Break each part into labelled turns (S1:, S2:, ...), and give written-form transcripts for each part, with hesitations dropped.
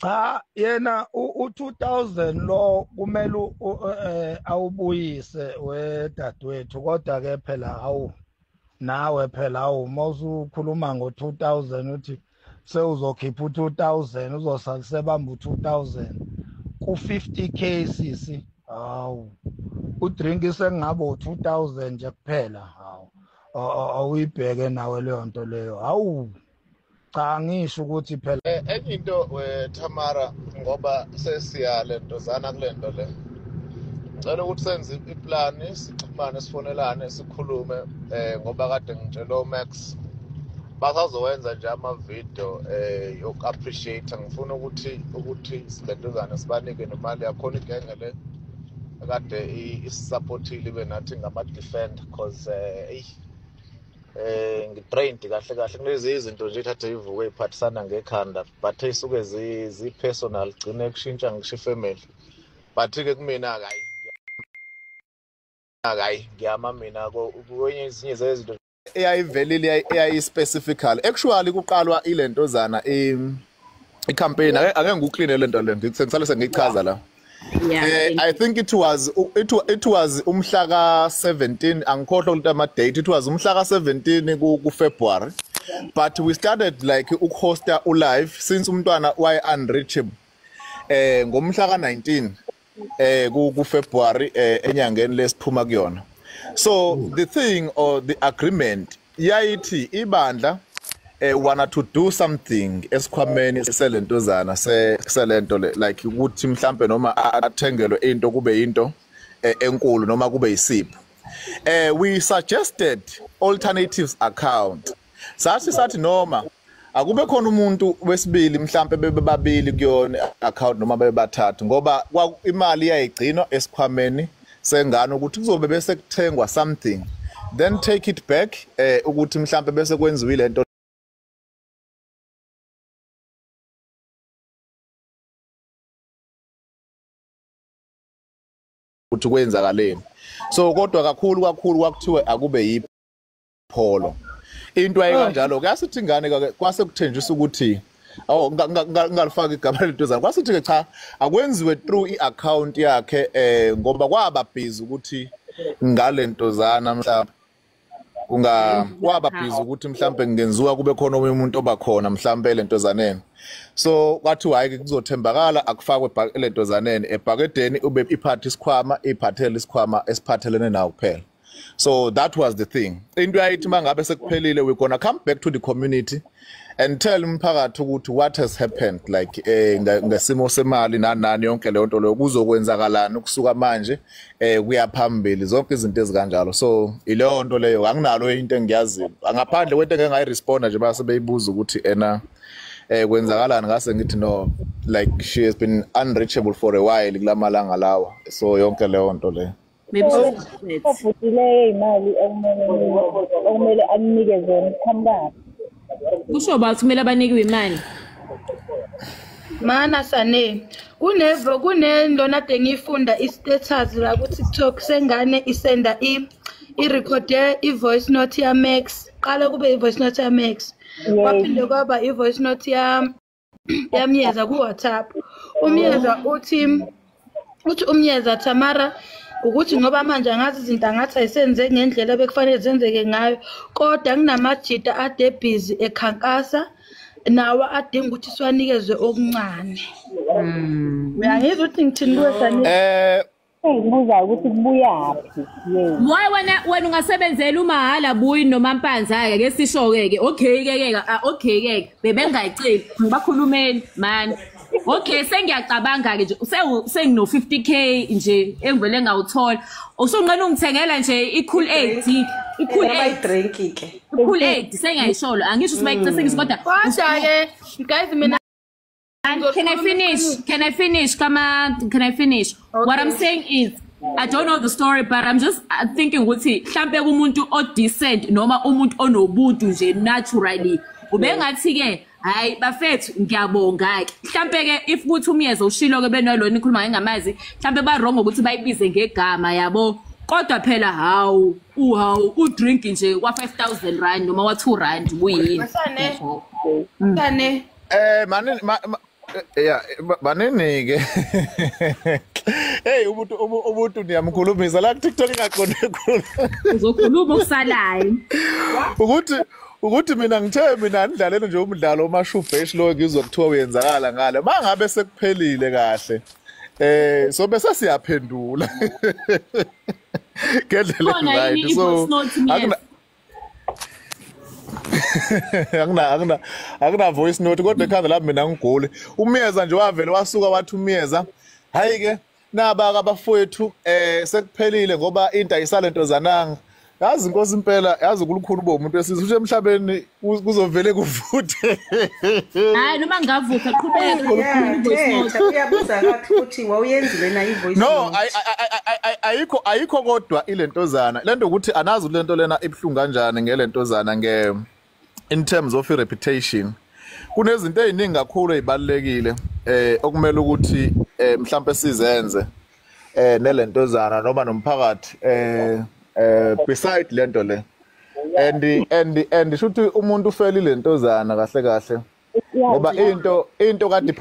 S1: Cha yena u2000 lo kumele awubuyise wedadewethu kodwa ke phela hawu nawe phela hawu mawusukhuluma ngo2000 uthi sewuzokhipha u2000 uzosalisebamba u2000 ku50k sisi hawu udrink sengingaba u2000 nje kuphela hawu awuyibheke nawe leyo nto leyo hawu cha ngisho ukuthi phela
S2: enye into Tamara ngoba sesiya lentozana kulento le ngicela ukuthi senze iplani sixhumane sifonelane sikhulume ngoba kade ngitshelo Max basazowenza nje ama-video yoku-appreciate ngifuna ukuthi silentozana sibanike nemali yakhona igenge le kade isupportile ibe nathi ngama-defend because ngitrained kahle kahle kulezi izinto nje thathe ivuke iphathisana ngekhanda but isuke zi-personal gcine kushintsha ngisho ifamily but-ke kumina hayi ngiyama mina kwenye ezinye zezinto eyayivelile eyayi-specifically actually kuqalwa ilentozana i-campaign ake ngikukline lento le ngisale sengichaza la. I think it was umhla ka-17 angikhohlwa ukuthi ama-date it was umhla ka-17 ku-February but we started like ukuhosta ulive since umntwana waye-unreachable ngomhla ka-19 ku-February enyangeni lesiphuma kuyona. So the thing or the agreement yayithi ibandla wanna to do something esikhwameni selentozana selento like ukuthi mhlambe noma athengelwe into kube into enkulu noma kube isipho. We suggested alternatives account sathi noma akube khona umuntu wesibili mhlambe bebabili kuyona account noma bebathathu ngoba imali iyayigcinwa esikhwameni sengane ukuthi kuzobe bese kuthengwa something then take it back ukuthi mhlambe bese kwenziwe lento ukuthi kwenzakaleni. So kodwa kakhulu kwakuthiwe akube yipholo into ayikanjalo kuyasithi ingane kwase kuthenjiswa ukuthi ngalifaka igama lentozana kwasithi ke cha akwenziwe through i-account yakhe ngoba kwaba busy ukuthi ngalentozana mhlawumbe kwaba busy ukuthi mhlawumbe kungenziwa kube khona omunye umuntu obakhona mhlawumbe lentozaneni. So kwathi hayi kuzothembakala akufakwe lentozaneni ebhakedeni ube iphathi isikhwama iphathele isikhwama esiphathelene nawo kuphela. So that was the thing. Into yayithi mangabe sekuphelile we gonna come back to the community and tell umphakathi ukuthi what has happened like ngesimo semali nani yonke leyo nto leyo kuzokwenzakalana ukusuka manje kuyaphambili zonke izinto ezikanjalo. So ileyo nto leyo anginalo into engiyaziyo ngaphandle kwento engayiresponda nje base beyibuza ukuthi kwenzakalana ngase ngithi no like she has been unreachable for a while kulamalanga lawa so yonke leyo nto leyo
S3: maybe ofutile imali okumele anikeze umkhambani kusho bathumela abanikwe imali
S4: mana sane kunendona ade ngifunda istatus la ku TikTok sengane isenda i-record i-voice note ya Max qala kube i-voice note ya Max kwaphinde kwaba i-voice note ya Myeza ku WhatsApp uMyeza uthi uMyeza Tamara ukuthi ngoba manje ngathi izinto angathi ayisenze ngendlela bekufanele zenzeke ngayo kodwa kunamajita ade busy ekhankasa nawe adinga ukuthi siwanikezwe okuncane. Uyangizwa ukuthi ngithini kwesani ngibuza ukuthi kubuyaphi
S3: wena ungasebenzela umahala buyi noma mpanza ke ngesisho ke okay ke bebengayiceli ngibakhulumeli man. Okay sengiyacabanga ke nje sengino 50k nje engivele ngawuthola usungqena ungithengela nje iCool 8
S5: drink ke
S3: iCool 8 sengiyayisholo angisho sibayicela sengisikodwa
S4: ke guys mina
S3: can I finish come on can I finish okay. What I'm saying is I don't know the story but I'm just thinking ukuthi mhlambe kumuntu odecent noma umuntu onobuntu nje naturally ubengathi ke hayi bafethu ngiyabonga ke mhlambe ke if kuthi uMyeza ushilo ke benalona ikhuluma ngamazi mhlambe ba wrong ukuthi bayibize ngegama yabo kodwa phela hawu udrink nje kwa 5000 rand noma wa 2 rand kuyini
S4: sane
S2: mani Yeah, banini ke. Hey, umuntu niyamkhulumisa la TikTok ingaqonde kukhulu.
S3: Uzokhuluma ukusalayo.
S2: Ukuthi mina ngithe mina nidlalele nje umdlalo omashubesh lo ngizokuthiwa uyenzakala ngale. Mangabe sekuphelile kahle. So bese siyaphendula. Ngendlela right. So akuna voice note kodwa ekhanda lapha mina ngigole umyeza nje wavele wasuka wathi umyeza hayi ke naba abafowethu sekuphelile ngoba into ayisalento zananga yazi inkosi impela yazi ukulukhulu bomuntu wesizwe emhlabeni kuzovele kuvuthe
S3: hayi noma ngavutha qhubeka
S5: uyabuza kathi ukuthi wawuyenzile na ivoice
S2: no ayikho kodwa ilentozana lento ukuthi anazi lento lena ebhlungu kanjani ngelentozana in terms of reputation kunezinto eziningi kakhulu ezibalekile okumele ukuthi mhlawumbe sizenze nelentozana noma nomphakathi beside lento le and shuthi umuntu ufelile lentozana kahle ngoba into kade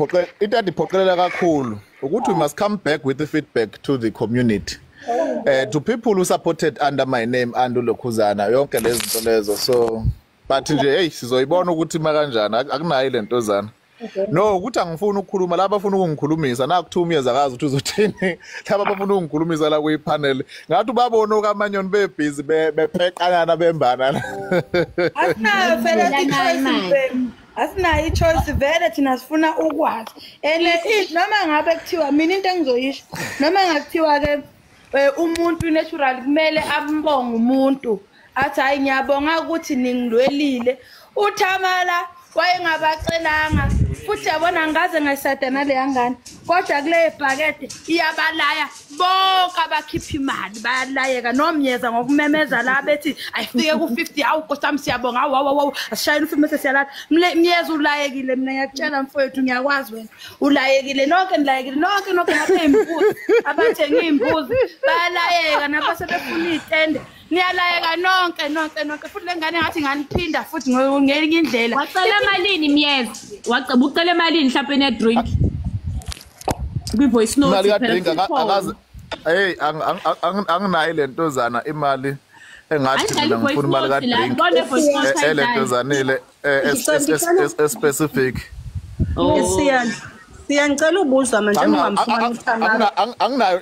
S2: iphoqelela kakhulu ukuthi we must come back with the feedback to the community to people who supported under my name and uLokhuzana yonke lezi zinto lezo so but nje hey sizoyibona ukuthi ma kanjani akunayo lentozana no ukuthi angifuni ukukhuluma laba bafuna ukungikhulumisa nakuthi umyeza akazi ukuthi uzothini laba bafuna ukungikhulumisa la kwi panel ngathi babona okamanyoni bebhizi bepeqana bembana
S4: asinayo ichoice vele thina sifuna ukwazi noma ngabe kuthiwa mina into engizoyisho noma ngakuthiwa ke umuntu natural kumele ambonge umuntu athi hayi ngiyabonga ukuthi ningilwelile uThamala wayengabacelanga futhi yabona ngaze ngasatana le yangane kodwa kule bhakede iyabalaya bonke abakhipha imali bayalayeka nomyeza ngokumemeza la bethi ayifike ku50 awu nkosami siyabonga awu asishayina ufime sesiyalala myeza ulayekile mina ngiyakutshela mfowethu ngiyakwazi wena ulayekile nonke nilayekile nonke ngapha imbuzi abathenga imbuzi bayalayeka nabo sebefuna itende niyalayeka nonke futhi lengane ngathi nganiphinda futhi ngelinye indlela
S3: wacela malini myeza wacela ucela malini mhlawumbe ne drink kwi voice note
S2: imali ka drink akazi hey anginayo lentozana imali engathi mina ngifuna imali ka drink elentozanile specific
S5: siyangicela ubuza manje ngamfuna uThamala
S2: anginayo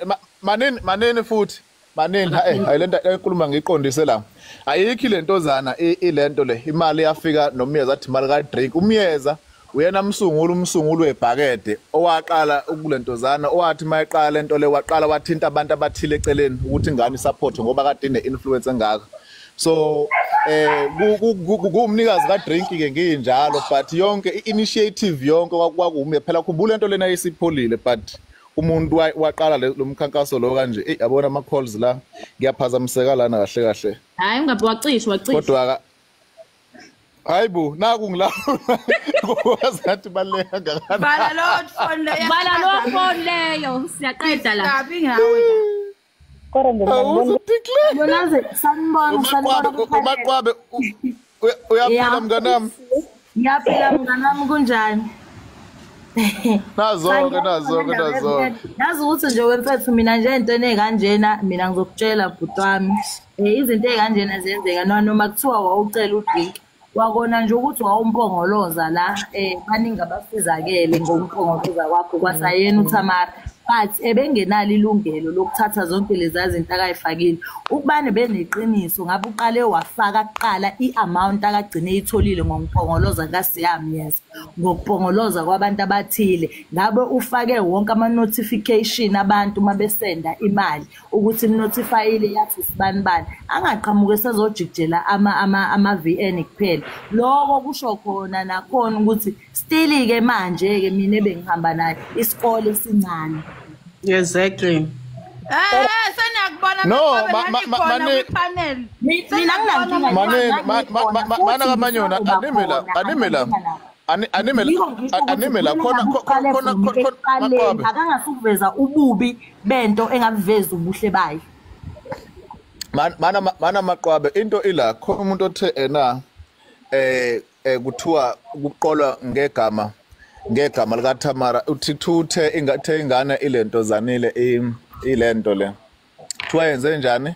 S2: manini futhi manini ayilento enkulumo ngiqondise la ayikho lentozana ilento le imali yafika nomyeza athi imali ka drink umyeza uyena umsungulu webhakede owaqala ukulentozana owathi mayiqala lento le waqala wathinta abantu abathile eceleni ukuthi ingane support ngoba kade ine influence engaka so kumnikazi ka drink ke nginjalo but yonke initiative yonke kwakume phela khumbula lento lena isipholile but umuntu waqala lo mkhankaso lo kanje yabona ama calls la ngiyaphazamiseka lana kahle
S3: hayi ungabe wacisha
S2: kodwa hayibo naku ngila kwazathi baleka ngakana
S4: bala lo phone leyo
S3: siyaqeda la
S4: kabi ngawe
S3: bonaze sanibona
S2: umaqwabe uyaphila mnganami
S3: ngiyaphila mnganami kunjani
S2: nazo
S3: yazi ukuthi nje wemfethu mina nje into ekanjena mina ngizokutshela bhuti wami izinto ekanjena ziyenzeka noma kuthiwa wawucela udrink wakona nje ukuthi wawumpongoloza la baningi abasizakele ngokumpongoloza kwakho kwasayena uThamara but ebengenalo ilungelo lokuthatha zonke lezi zinto akayifakile ukubane beneqiniso ngabe uqale wafaka kuqala iamount akagcine itholile ngokumpongoloza kaSiyami yes ngokupongoloza kwabantu abathile ngabe ufake wonke ama notification abantu mabesenda imali ukuthi notifyile yathi sibanibani angaqhamuke sezojikjela ama VN kuphela lokho kusho khona nakhona ukuthi still ke manje ke mina ebengihamba naye isikole sincane
S5: exactly
S4: senakubona
S2: no
S4: panel
S3: mina nginankinga
S2: mana kamanyona animela khona maqwabe
S3: akangasukuveza ububi bento engaveza ubuhle bayo
S2: mana maqwabe into ila khona umuntu othe ena kuthiwa ukuqolwa ngegama ngegama lika Tamara uthi thuthe ingane ilento zanile ilento le twayenze njani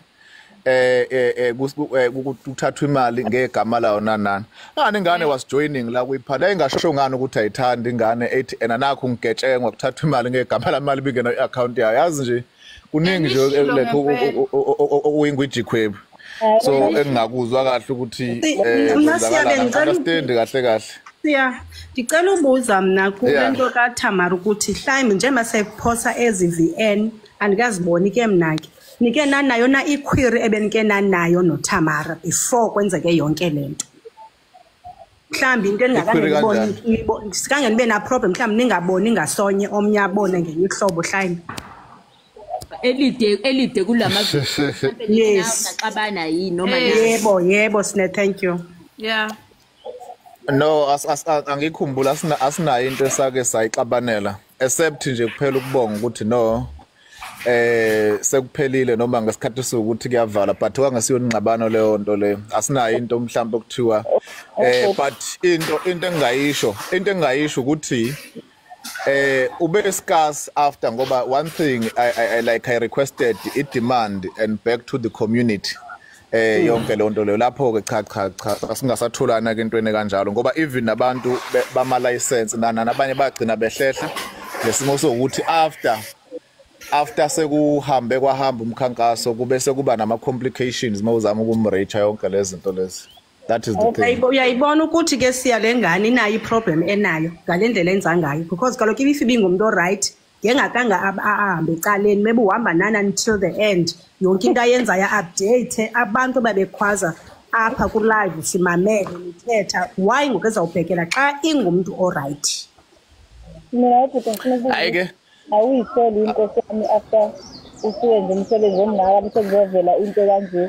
S2: ukuthathwa imali ngegama lawo nanana ngani ingane was joining la kuyiphala ayingashosho ngani ukuthi ayithanda ingane ethi ena nakho ngigetshenga kuthathwa imali ngegama lamali bingena i-account yayo yazi nje kuningi nje like uyingwijikhwebu so engingakuzwa kahle ukuthi understand kahle
S5: siya ngicela ubuza mina kulento kaThamara ukuthi mhlawumbe njengoba sekuphosa ezi-VN andikaziboni ke mina ke nike nanayo na iquery ebenike nanayo noThamara before kwenzeke yonke lento mhlawumbe into engakangiboni sikange nibe na problem mhlawumbe ningaboni ngasonye omnye abone ngenye ihlobo mhlawumbe
S3: elide kulama
S5: yes
S3: naqabana yini noma
S5: yebo sine thank you
S4: yeah
S2: no angikhumbula asinayo into esake sayixabanela except nje kuphela ukubonga ukuthi no sekuphelile noma ngesikhathi sokuthi kuyavala but kwangasiyo ingxabano leyo nto leyo asinayo into mhlawumbe okuthiwa but into engayisho ukuthi ube scarce after ngoba one thing I requested it demand and back to the community yonke lonto leyo lapho ke cha singasatholana ke intweni kanjalo ngoba even abantu bama license nabanye bagcina behlehla lesimo sokuthi after sekuhambe kwahamba umkhankaso kube sekuba nama complications mawuzama ukumreach yonke lezi zinto lezi that is the thing
S5: uyayibona ukuthi ke siya lengane inayo iproblem enayo ngalendlela enza ngayo because kaloku if ibingumuntu o right ngengakanga ahambe ecaleni maybe uhamba nana until the end yonke into ayenza ya update abantu babekhwaza apha ku live simamele nithetha why ngokezawubhekela xa ingumuntu o right
S6: mina ukuthi
S2: ayike
S6: awuyisoli inkosi yami after usuwenze umsebenzi omngaka bese kuzovela into kanje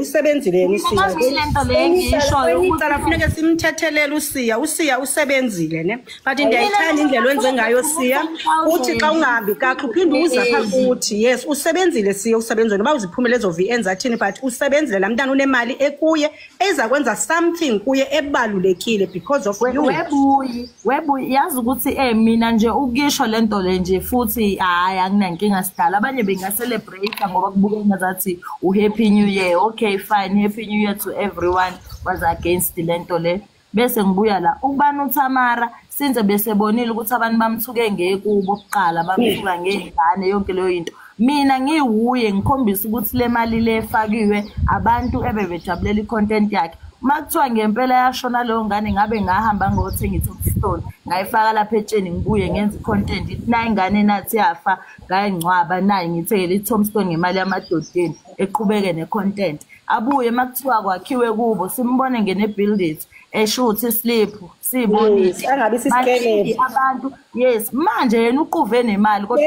S5: usebenzile yena usiya
S3: lento le ngisho
S5: ukuthi kufanele simthethelele usiya usebenzile ne but ndiyayithanda indlela wenze ngayo siya uthi xa ungahambi kahle uphinde uza pha kuthi yes usebenzile siya usebenzile noba uziphumele ezo VN zathini but usebenzile la mntana unemali ekuye eza kwenza something kuye ebalulekile because of you
S3: webuyi yazi ukuthi mina nje ukisho lento le nje futhi hayi anginankinga sidala abanye bengaselebrate ngoba kubukeka ngazathi uhappy new year okay fine happy new year to everyone was against lento le bese ngibuya la ukubana uThamara since besebonile ukuthi abantu bamthuke ngekubo oqala bamthuka ngezingane yonke leyo into mina ngiwuye ngikhombisa ukuthi le mali le efakiwe abantu ebebejabulela icontent yakhe makuthiwa ngempela yashona leyo ngane ngabe ngahamba ngothenga iTopstone ngayifaka lapha etsheni ngibuye ngenza icontent ithi nayi ingane nathi yafa ngayingcwaba nayi ngithekele iTopstone ngemali yamadodeni eqhubeke necontent abuye makuthiwa kwakhiwe kubo simbone ngene build it eshuthi sleep sibonise
S5: angabi sisikelele
S3: abantu yes manje yena uquve nemali kodwa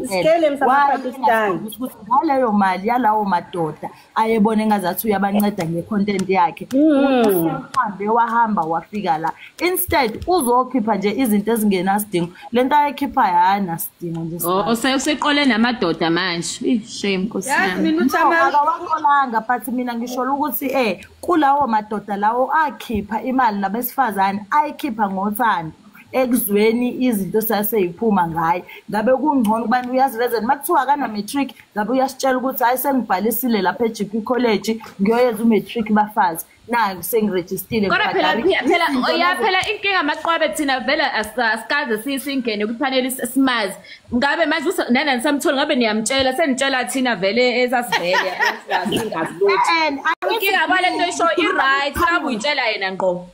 S5: sikelele msaphathisana
S3: ukuthi ngaleyo mali yalawo madoda ayebone ngazathi uyabanceda ngecontent yakhe uhambe wahamba wafika la instead uzokhipha nje izinto ezingenasidingo lento ayikhipha yana sidingo nje useqole namadoda manje shame nkosiyami
S4: mina uThamara
S3: akawakolanga but mina ngisho ukuthi kulawo madoda lawo akhipha imali nabesifazane ayikhipha ngothando ekuzweni izinto saseyiphuma ngaye ngabe kungcono kubani uyazivezela makuthiwa kana matric ngabe uyasitshela ukuthi hayi sengibhalisile lapha eGP College ngiyoyenza umatric bafazi nayi sengirejistile phela inkinga amaqwabe thina vela asikaze sisingene kufanele simazi ngabe manje nana nisamthola ngabe niyamtshela senitshela thina vele ezasivele yasingazi lutho inkinga kwalento isho i-right ngabe uyitshela yena ngqo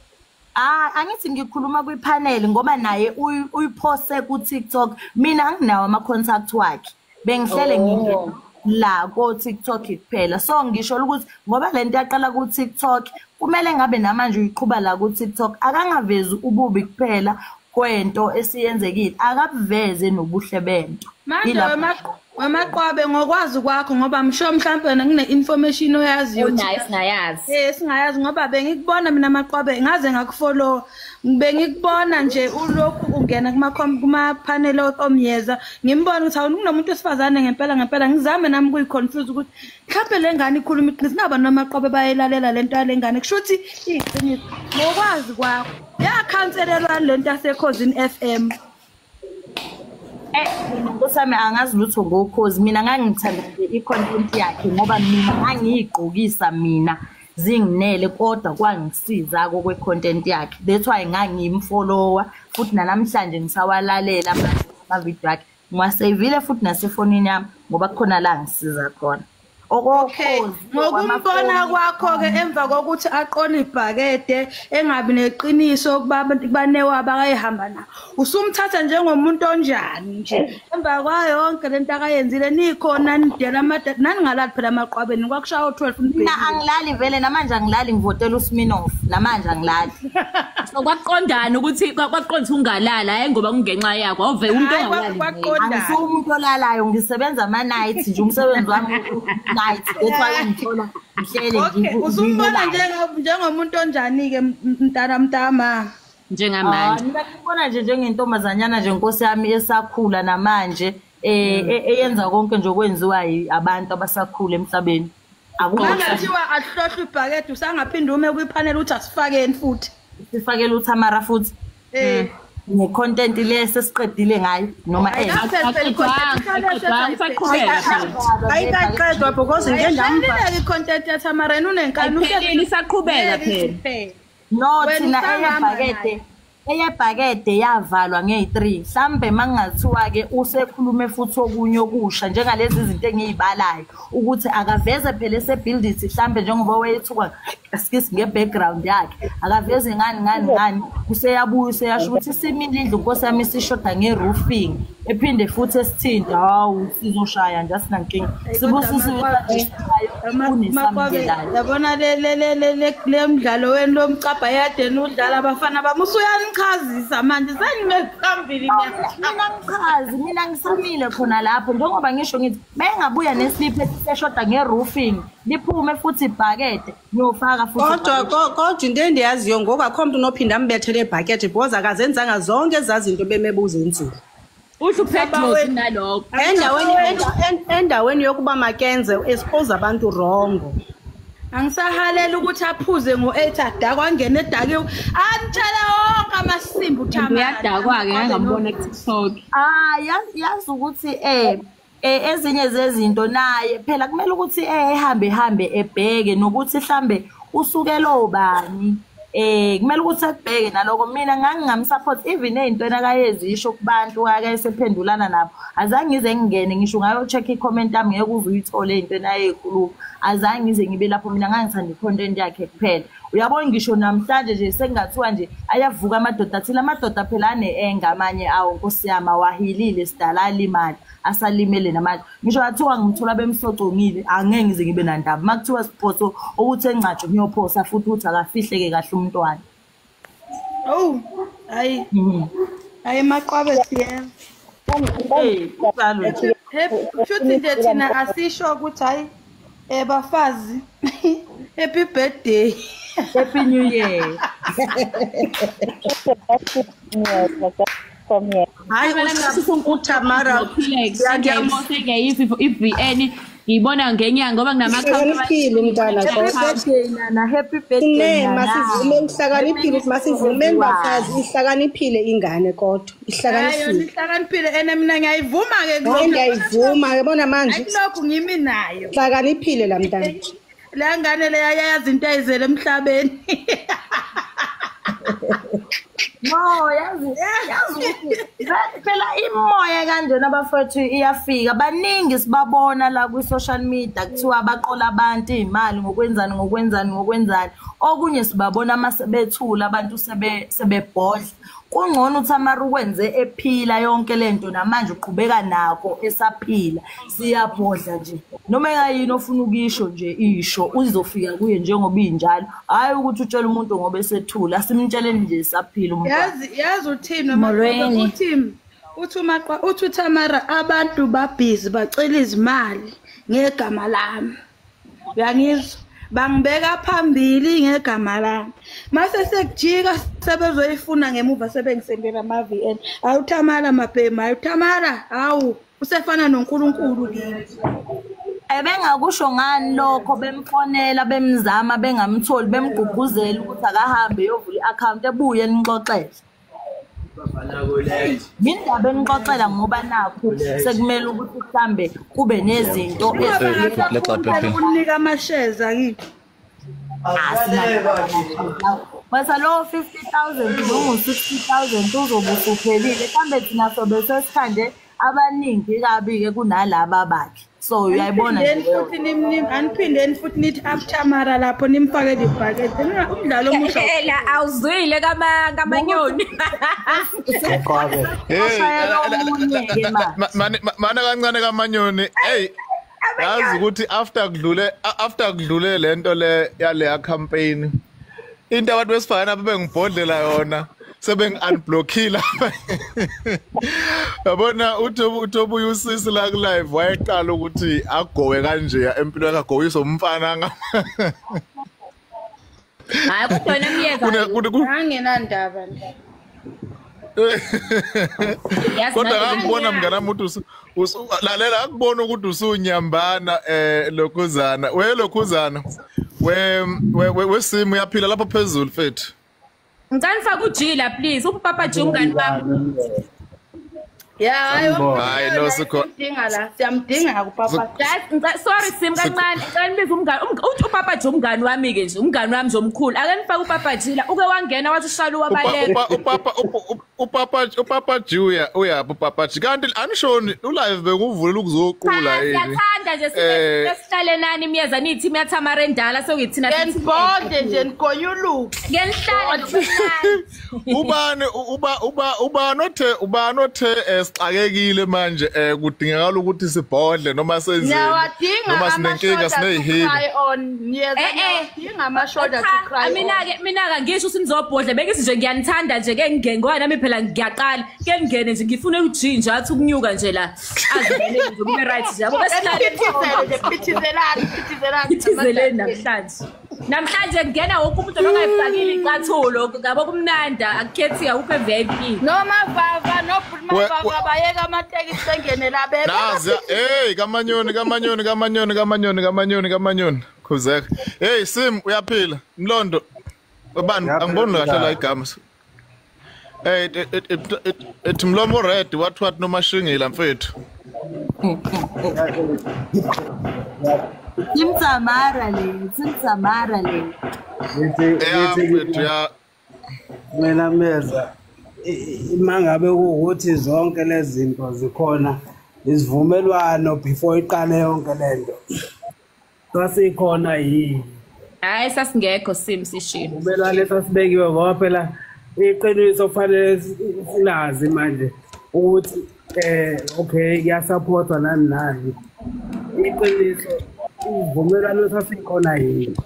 S3: angithi ngikhuluma kwipanel ngoba naye uyiposte ku TikTok mina anginawo ama contact wakhe bengihlele ngingena la ko TikTok kuphela so ngisho ukuthi ngoba lento yaqala ku TikTok kumele ngabe namanje uyiqhuba la ku TikTok akangavezi ububi kuphela kwento esiyenzekile akabuveze nobuhle bento
S4: manje Wamaqwabe ngokwazi kwakho ngoba msho mhlawumbe kune information oyaziyo
S3: Nice ngayazi.
S4: Singayazi ngoba bengikubona mina amaqwabe ngaze ngakufollow bengikubona nje ulokhu ungena kuma panel omyeza ngimbona ukuthi awunomuntu osifazane ngempela ngizame nami kuyiconfuse ukuthi mhlawumbe lengane ikhuluma iqiniso naba namaqwabe bayelalela lento yalengane kushuthi iqiniso ngokwazi kwakho yakhanselelwa lento yasekhosini FM.
S7: Ngosami angazi lutho ngokhozi mina ngangithanda nje i-content yakhe ngoba mina ngangiyigqokisa mina zinginele kodwa kwangisiza kwe-content yakhe that's why ngangimfollower futhi namhlanje ngisawalalela ama-video akhe ngiwasavile futhi nasefonini yami ngoba kukhona la ngisiza khona.
S4: Okay ngokumbona kwakho ke emva kokuthi aqona ibhakede engabi neqiniso ukuba abantu banewa bakayihamba na usumthatha njengomuntu onjani nje emva kwayo yonke lento akayenzile nikhona nidela nani ngalali phela amaqwabeni kwakushaya u12
S7: mina angilali vele namanje angilali ngivotela uSminoff namanje angilali
S3: so kwaqondana ukuthi kwaqonda ungalala hayi ngoba kungenxa yakho awuve umuntu ongalali
S7: angisuka umuntu olalayo ngisebenza ama nights nje umsebenzi wami night that's why ngithola ngihlele
S4: nje usumbona njengomuntu onjani ke mntama
S3: njengamanje
S7: ngibona nje njengentombazanyana nje inkosi yami esakhula namanje eyenza konke nje okwenziwa abantu abasakhula emhlabeni
S4: akuthiwa ahlohla ibhakede usangaphinda ume kwipanel uthi asifakeni futhi
S7: sifakele uThamara futhi ne-content le sesiqedile ngayo noma
S5: ayikaqedwa because ngendamba
S4: i-content yaThamara unenkani
S3: isaqhubeka phela
S7: no thina eyebhakede yavalwa nge-3 mhlambe mangathiwa ke usekhulume futhi okunye okusha njengalezi izinto engiyibalayo ukuthi akaveze phela esebuilding mhlambe njengoba wayethuka skis ngebackground yakhe akaveze ngani kuseyabuya useyasho ukuthi simile indlu Nkosi yami sishoda ngeroofing ephinde futhi esithinda hawu sizoshaya nje asinankinga sibusisi
S4: yabona le mdlalo wenu lomcabha yadeni udlala abafana bami usuyanichazisa manje sengimephambili
S7: mina ngisamile khona lapho njengoba ngisho ngithi bengabuya neslip esishoda ngeroofing liphume futhi ibhakede ngiyofaka futhi
S5: kodwa into endiyaziyo ngoba akho umuntu unophinda ambethele ibhakede because akazenzanga zonke ezazinto bemebuza enzile
S3: usho uphethe nalokho
S5: endaweni yokuba makenze expose abantu wrong
S4: angisahalela ukuthi aphuze ngo8 adakwangena edakiwe antshela wonke amasimbi uThamara
S3: uyadakwa ke ngambona kuTikTok
S7: yazi ukuthi ezinye zezinto naye phela kumele ukuthi ehambe ebheke nokuthi mhlambe usukela obani kumele ukuthi akubheke naloko mina ngangingamsupport even ezintweni akayezisho kubantu akayesephendulana nabo azange ngize ngingene ngisho ngayo check i-comment yami ngeke uze uyithole ezintweni ayekhuluma azange ngize ngibe lapho mina ngangithanda i-content yakhe kuphela uyabona ngisho namhlanje nje sengathiwa nje ayavuka amadoda athi lamadoda phela ane-enga amanye awo Nkosi yami awahilile sidalala imali asalimele namanje ngisho athiwa ngimthola bemsocongile angeke ngize ngibe nandaba makuthiwa siphoso ukuthi encatsho ngiyophosa futhi uthi akafihleke kahle umntwana
S4: hayi maqwabe siyena futhi nje thina asisho ukuthi hayi bafazi happy birthday
S7: happy new year
S5: hayi uThamara
S3: i-VN ngiyibona ngenyanga ngoba
S5: kunamakhampani mntana
S7: happy birthday
S5: masivume ihlakaniphile masivume bafazi ihlakaniphile ingane kodwa
S4: ihlakaniphile mina ngiyayivuma ke
S5: ngiyayivuma yabona manje
S4: lokho ngimi nayo
S5: ihlakaniphile la mntana
S4: la ngane le yayazi into ayizele emhlabeni
S7: no yazi phela imoya kanjena abafethu iyafika baningi sibabona la ku social media kuthiwa baqola abantu imali ngokwenzani okunye sibabona masebethula abantu sebebhodla kungcono uThamara ukwenze ephila yonke lento namanje uqhubeka nako esaphila siyabhodla nje noma engayini ofuna ukisho nje isho uzofika kuye njengoba injalo hayi ukuthi utshela umuntu ngoba esethula simtsheleni nje saphila umuntu
S4: yazi uthini uthini uthi uTamara abantu babhizi bacela izimali ngegama lami. Uyangizwa? Bangibeka phambili ngegama lami. Mase sekujika sebezoyifuna ngemuva sebengisendela ama-VN. Awu Tamara mabhema, awu Tamara, hawu usefana noNkulunkulu kimi.
S7: Bengakusho ngani lokho bemfonela bemzama bengamtholi bemgqugquzela ukuthi akahambe yovula i-account ebuye nixoxele. Ngindaba enixoxela ngoba nakho sekumele ukuthi mhlambe kube nezinto
S4: unika ama-shares akithi.
S7: Bese lo 50,000 noma 60,000 uzobe usuphelile mhlambe thina sobe sesikhande abaningi kabi-ke kunalaba bakhe. So uyayibona
S4: aniphindeni futhi nithi Tamara lapho nimfakele ibhakede umdlalo omusha
S3: awuzwile kamanyoni
S2: mana kancane kamanyoni hey yazi ukuthi after kudlule lento le yale campaign into abantu besifana bengibhodlela yona sebengi-unblockile yabona uTobu usisi la live wayeqala ukuthi agowe kanje empilweni akagoyiswa umfana
S3: hayi kudona miyeka
S4: angenandaba
S2: kodwa ngambona mnganami ukuthi lalela akubona ukuthi usunyambana lokhuzana Lokhuzana wesimo uyaphila lapha phezulu mfethu.
S3: Ngicela faka uJila please uPapa J umngani wami.
S4: Yeah,
S2: hayi no sikho.
S4: Siyamdinga kuPapa.
S3: Sorry Sim kancane. Ngicela nibize umngani uthi uPapa J umngani wami ke nje umngani wami nje omkhulu. Ake nifake uPapa Jila uke wangena wathi ushala wabaleka.
S2: uPapa J uyaphi uPapa J kanti anishoni ulive bekuvulela ukuzoqula yini.
S3: Siyathanda nje sihlale nani miyeza nithi miyaTamara endala sokuyithina
S4: sithi. Ngibonde nje ngikonyuluka.
S3: Ngenihlala
S2: uba nothe sixakekile manje kudingakala ukuthi sibhodle noma senzeni noma sinenkinga sineyihili
S4: niyadinga ama-shoulder to cry
S3: mina ke ngisho ukuthi nizobhodle bengithi nje ngiyanithanda nje ke ngingene ngoba nami phela ngiyaqala ke ngene nje ngifuna ukujinja athi ukunyuka nje la azibele nje kube right nje yabo phithizeleni namhlanje ngena wonke umuntu longayifakile icathulo ngabo kumnanda akukhethi awukho eVIP
S4: noma vava no mava bayeka amatekisi bengene la bebe
S2: nazi hey kamanyoni khuzeka hey Sim uyaphila Mlondo bani angiboni kahle la igama hey it Mlomo Red what nomashingila mfethu
S7: Simtamara le
S2: ya
S8: mina meza mangabe ukuthi zonke lezi zinto zikhona isivumelwano before iqale yonke lento sasikhona yini
S3: hayi sasingekho Sim sishilo
S8: umelwane sasibekiwe ngoba phela iqiniso kufanele silazi manje ukuthi okay ngiyasupportwa nani iqiniso isivumelwano sasikhona yini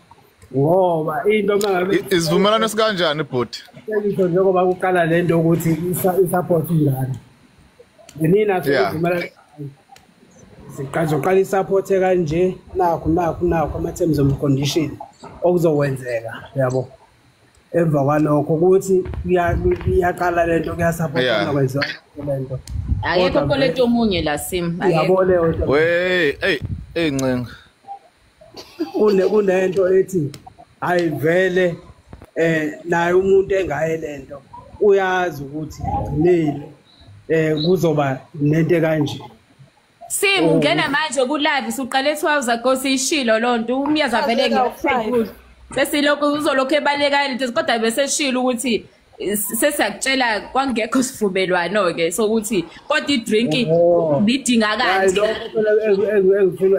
S8: ngoba into mangabe
S2: isivumelwano sikanjani bhuti
S8: ngisho njengoba kuqala lento ukuthi isupport ingane nina sivumelana siqala isupport kanje nakho ama-terms and conditions okuzowenzeka yabo emva kwalokho ukuthi iyaqala lento kuyasupportana kwenziwa lento
S3: akekho kolento omunye la Sim
S8: yabo leyo
S2: hey ncenga
S8: kunento ethi ayivele naye umuntu engaye lento uyazi ukuthi ngene kuzoba nento kanje
S3: Sim ungena manje ku live usuqale 12 ago sishilo lonto umyaza vele nge-Facebook sesilokho uzolokho ebaleka lento kodwa bese shilo ukuthi sesiyakutshela kwangekho sivumelwano ke sokuthi kodwa idrink bidinga kanje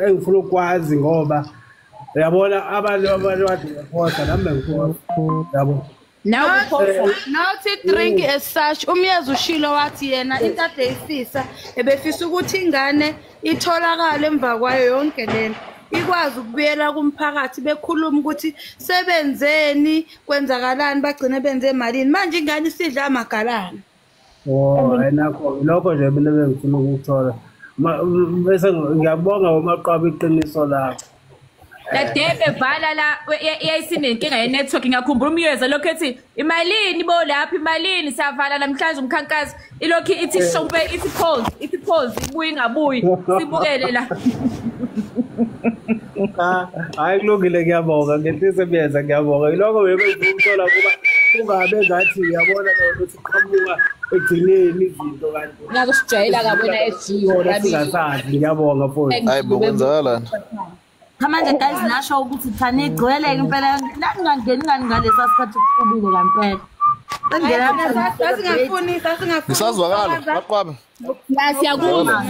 S8: engifuna ukwazi ngoba yabona abantu abadiphosa nami ngikho yabo
S4: Nauthi drink as such umyezi ushilo wathi yena into ade ifisa ebefisa ukuthi ingane itholakala emva kwayo yonke lento ikwazi ukubuyela kumphakathi bekhuluma ukuthi sebenzeni kwenzakalani bagcine benze emalini manje ingane isidla amagalana
S8: Oh ayinakho lokho nje mina bengifuna ukuthola bese ngiyabonga umaqaba iqiniso lakho
S3: La Debe vala la yayisinenkinga ye network ngiyakhumbula umyeza lokho ethi imalini bo lapha imalini siyavala namhlanje umkhankaso ilokho ithi shompe ithi pause ibuye ingabuyi sibukele la
S8: hayi kulungile ngiyabonga ngenhliziyo ebenza ngiyabonga iloko bengifuna ukuthola kuba kungabe ngathi ngiyabona ukuthi qhamuka egcineni izinto kanti
S3: ngakusijayela kabona ejiyo
S8: labi ngiyabonga mfowethu
S2: hayi bokwenzakalana
S7: manje guys nasho ukuthi thani igcwele impela ngangeni ngani ngalesa sikhathi kubile kampela
S2: Ngisazwakala maqwabe
S3: siyakuzwa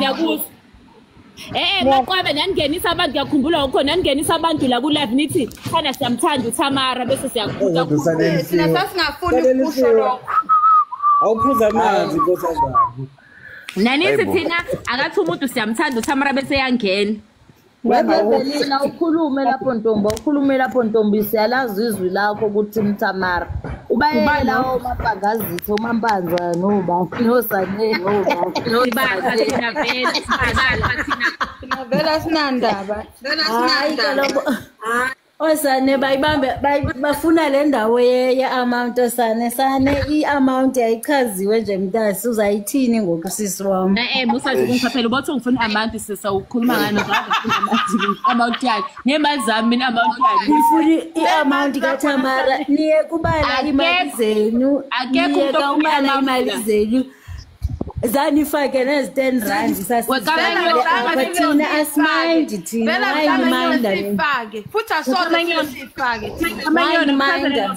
S3: maqwabe nangenisa abantu ngiyakhumbula ukho nangenisa abantu la ku live nithi khana siyamthanda uThamara bese siyakhutha
S4: thina sasingafuni ukusho lokho
S8: awuphuza amanzi nkosazana
S3: nanithi thina akathi umuntu siyamthanda uThamara bese yangena
S7: Webelina ukhulume lapho Ntombi ukhulume lapho Ntombi siyalazi izwi lakho ukuthi Mthamara ubayela omapangazitho omampanza nosane
S3: nobaba thina
S4: vela sinandaba
S9: Osane bayibambe bafuna le ndawo ye-amount osane i-amount yayichaziwe nje mntasi uzayithini ngokusisi wami
S3: musathi kungiphaphela ubothi ngifuna amount sisa ukhuluma ngani amount yakhe nemali zami mina amount yakhe
S9: ngifuna i-amount kaThamara niye kubala imali zenu
S3: akekho umuntu
S9: kubala imali zenu zanifake nezi-10 rand thina asimind thina
S4: ayimind futhi asosifake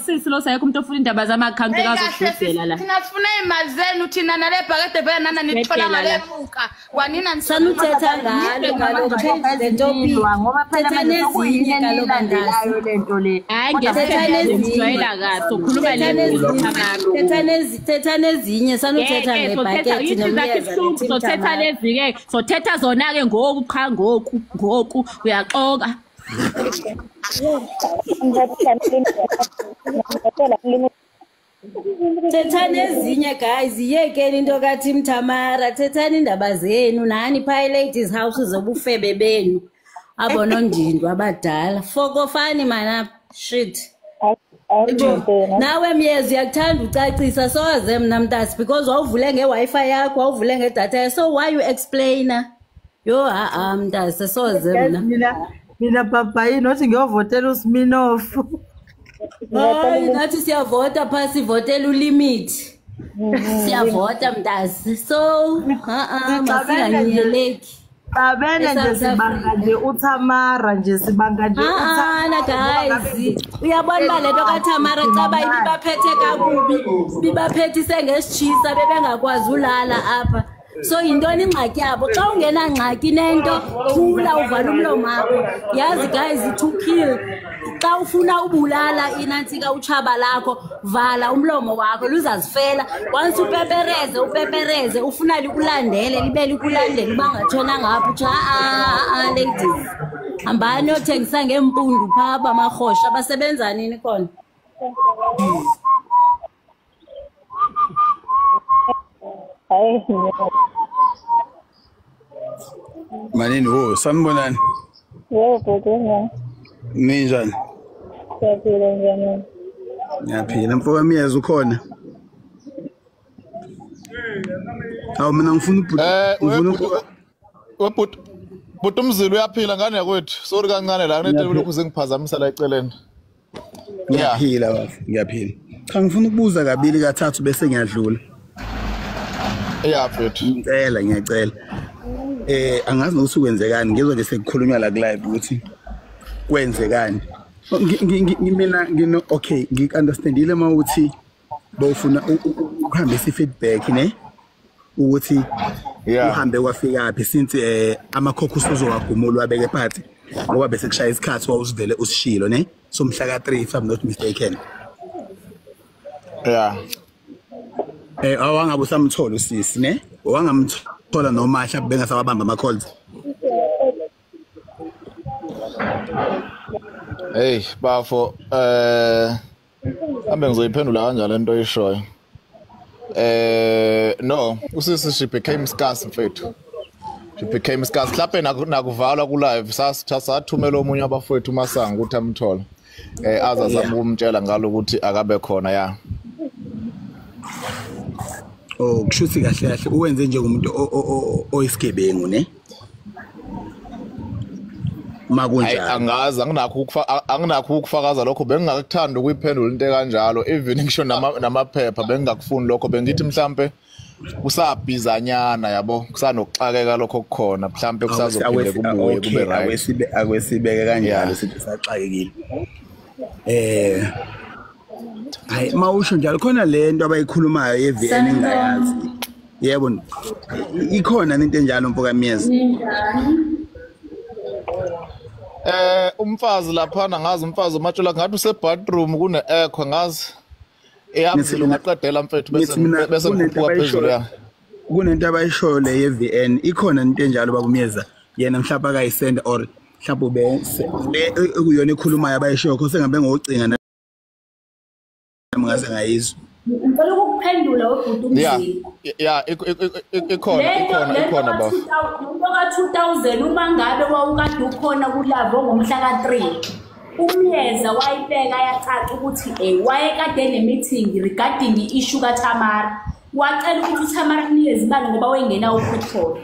S3: sisi lo sayekho umuntu ofuna indaba zama-account kazodudela la
S4: thina sifuna iy'mali zenu thina nale bhakede vele nana nithola ngale muka kwanina
S9: sanuthetha ngalo the topic thetha nezinye kaloba ndayo
S7: lento le
S3: ngiyajwayela kahle ukhuluma
S9: thetha nezinye sanuthetha ngebhakede
S3: sothetha lezi-ke sothetha zona-ke ngoku qha ngoku uyaxoka
S9: thethani ezinye guys yekeni into kathi Mthamara thethani indaba zenu nani phaa ladies house zobufebe benu abonondindwa abadala fokofani mana shit nawe Myezi uyakuthanda ucacisa soze mna mntasi because wawuvule nge-Wi-Fi yakho wawuvule ngedatha so why you explainer yo mntasi soze
S7: mina baba nothi ngiyovotela uSminoff
S9: nathi siyavota phaa sivotela ulimit siyavota mntasi so masinganyeleki
S7: babene nje sibanga nje uThamara nje sibanga nje
S9: na guys uyabona ba lento kaThamara caba ibaphethe kakubi bibaphethise ngesitshisa bebengakwazi ulala apha so yintoni ingxaki yabo xa ungena ngxaki nento thula uvala umlomo wakho yazi guys to kill xa ufuna ubulala inantsika utshaba lakho vala umlomo wakho luzazifela once upepereze ufuna likulandele libe likulandele ubangatshona ngapho utsha ladies hambani yothengisa ngempundu phaa bamarhosha basebenza nini khona
S10: Manini wo sanibonani
S6: Yebo
S10: ninjani
S6: siyaphila njani
S10: Ngiyaphila mfowethu Myezi ukhona Awu mina ngifuna
S2: But umzilo uyaphila ngane yakwethu sorry kancane la kunento lokhu sengiphazamisa la eceleni
S10: Ngiyaphila bafu ngiyaphila cha ngifuna ukubuza kabili kathathu bese ngiyadlula
S2: mfethu
S10: ngiyacela angazi nokuthi kwenzekani ngizwe nje sekukhulunywa la live ukuthi kwenzekani mina ngino okay ngiunderstandile mawuthi bawufuna ukuhambisa feedback ne ukuthi uhambe kwafika phi since amakhokho usuzowagumula wabeke phansi ngoba bese kushaya isikhathi wawuzivele usishilo ne somhla ka3 if I'm not mistaken awangabe usamthola usisi ne wangamthola noMahla bengasawabamba ama calls
S2: hey bafo ambe ngizoyiphendula kanjalo lento oyishoyo No, usisi she became scarce mfethu. She became scarce. Mhlawumbe nakuvalwa ku live sathumela omunye abafowethu uMasango ukuthi amthola. Azazama ukumtshela ngalo ukuthi akabe khona ya.
S10: Oh, kushuthi kahle kahle uwenze njengomuntu oyisigebengu ne? Makunjalo.
S2: Angazi anginakho ukufakaza lokho bengingakuthanda ukuyiphendula into kanjalo even ngisho namaphepha bengingakufuni lokho bengithi mhlambe kusabhizanyana yabo kusanokuxakeka lokho kukhona mhlambe kusazophinde kubuye kube right
S10: akwesibeke kanjalo sithi saxakekile hayi mawusho njalo khona lento abayikhulumayo yeVN engayazi yebo ikhona into enjalo mfoka Miyezi
S2: umfazi lapha ngazi umfazi umatshola ngathi use bathroom kune echo ngazi eyamzile ungaqedela mfethu bese ngiphupha phezulu ya
S10: kunento abayisho le yeVN ikhona into enjalo bakumyeza yena mhlawumbe akayisenda or mhlawumbe ekuyona ekhulumayo abayisho kho sengabe ngocinga ngaze ngayizwa
S9: ngicela ukuphendula webhuti umzini
S2: ikhona ba
S9: ka 2000 uma ngabe wawukade ukhona kulavo ngomhla ka3 umyeza wayibeka yacaca ukuthi wayekade ne-meeting regarding i-issue kaThamara wacela ukuthi uThamara kunikeze imali ngoba wayengena upetrol.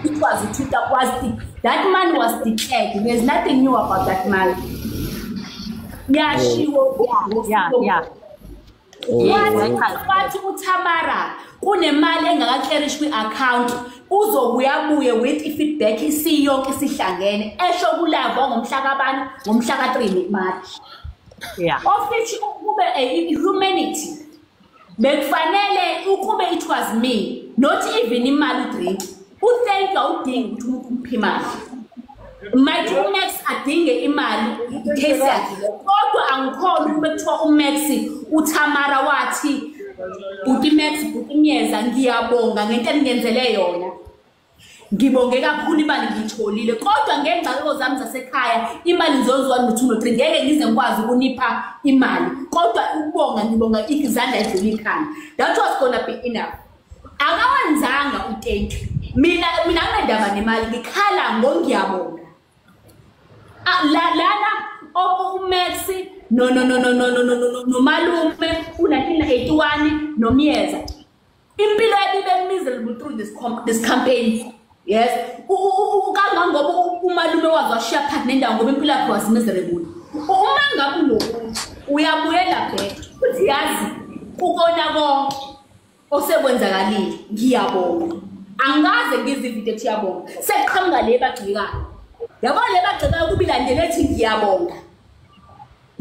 S9: It was that man was declared. There's nothing new about that man. Wathi uThamara kunemali engakaclearish kwi-account uzobuyabuye with i-feedback isiyonke isihlangene esho kulavo ngomhla kabani ngomhla ka3 March. Of which kube humanity bekufanele ukube it was me not even imali drink uthenga udinga ukuthi umphe imali might uMax adinge imali case yakhe kodwa angikhona ukube kuthiwa uMax uThamara wathi uTimax uMyeza ngiyabonga ngento engenzele yona ngibonge kakhulu imali ngitholile kodwa ngengxakeko zami zasekhaya imali nzonzwa no2 no3 ngeke ngize ngikwazi ukunipha imali kodwa ukubonga ngibonga ikizandla edlula ikhanda that was gonna be enough akawanzanga uTentu mina ngendaba nemali ngikhala ngongiyabonga lana uMax no malume u1981 noMyeza impilo yabibe miserable through this campaign. Yes, kangangoba umalume wazashiya phansi nendawo ngoba impilo yakhe was miserable. Uma ngabe unokuthi uyabuyela back uthi yazi ukona konke osekwenzakalile ngiyabonga. Angaze ngizivide ethi yabonga. Seqhamuka le bagcikayo. Yabona le bagcikayo kubilandele ethi ngiyabonga.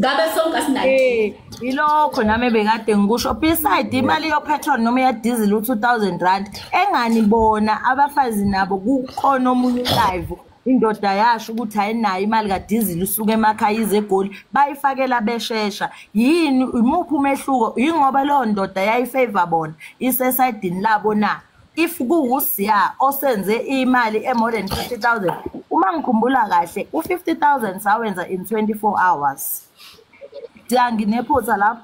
S9: Ngabe sonke asinayo.
S7: Ilokho nami bekade ngikusho beside imali yo petrol noma ya diesel u2000 rand engani bona abafazi nabo kukhona omunye live indoda yasho ukuthi ayinayo imali ka diesel usuke emakhaya izegoli bayifakela beshesha yini imuphi umehluko ingoba lo ndoda yayifavor bona isesayidini labo na if kuwusiya osenze imali more than 50,000 uma ngikhumbula kahle u50,000 sawenza in 24 hours nginephutha lapho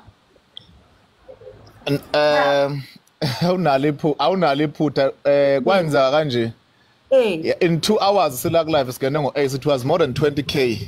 S2: awunalo iphutha kwenza kanje in 2 hours sila ku live sigene ngo8 it was more than 20k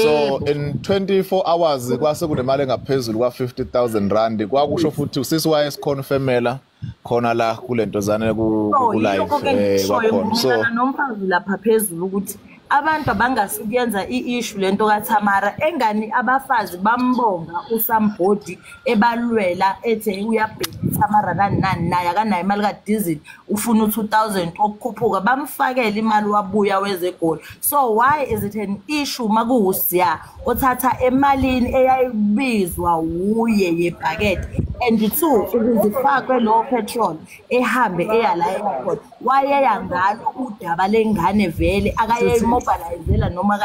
S2: so in 24 hours kwase kunemali engaphezulu kwa 50,000 rand kwakusho futhi usisi wayesiconfirmela khona la kulento zane ku live kwakhona so
S7: nomfazi lapha phezulu ukuthi abantu abangasiyenza iissue lento kaThamara engani abafazi bambonga uSambodi ebalwela ethe uyabheka Thamara nani naye akanayo imali ka diesel ufuna u2000 okukhuphuka bamfakela imali wabuya wezegoli so why is it an issue makuwusiya othatha emalini eyayibizwa uye yebhaket and 2 ukuzifakwe lo petrol ehambe eyala airport wayeya ngalo udaba lengane vele akayemobilizela noma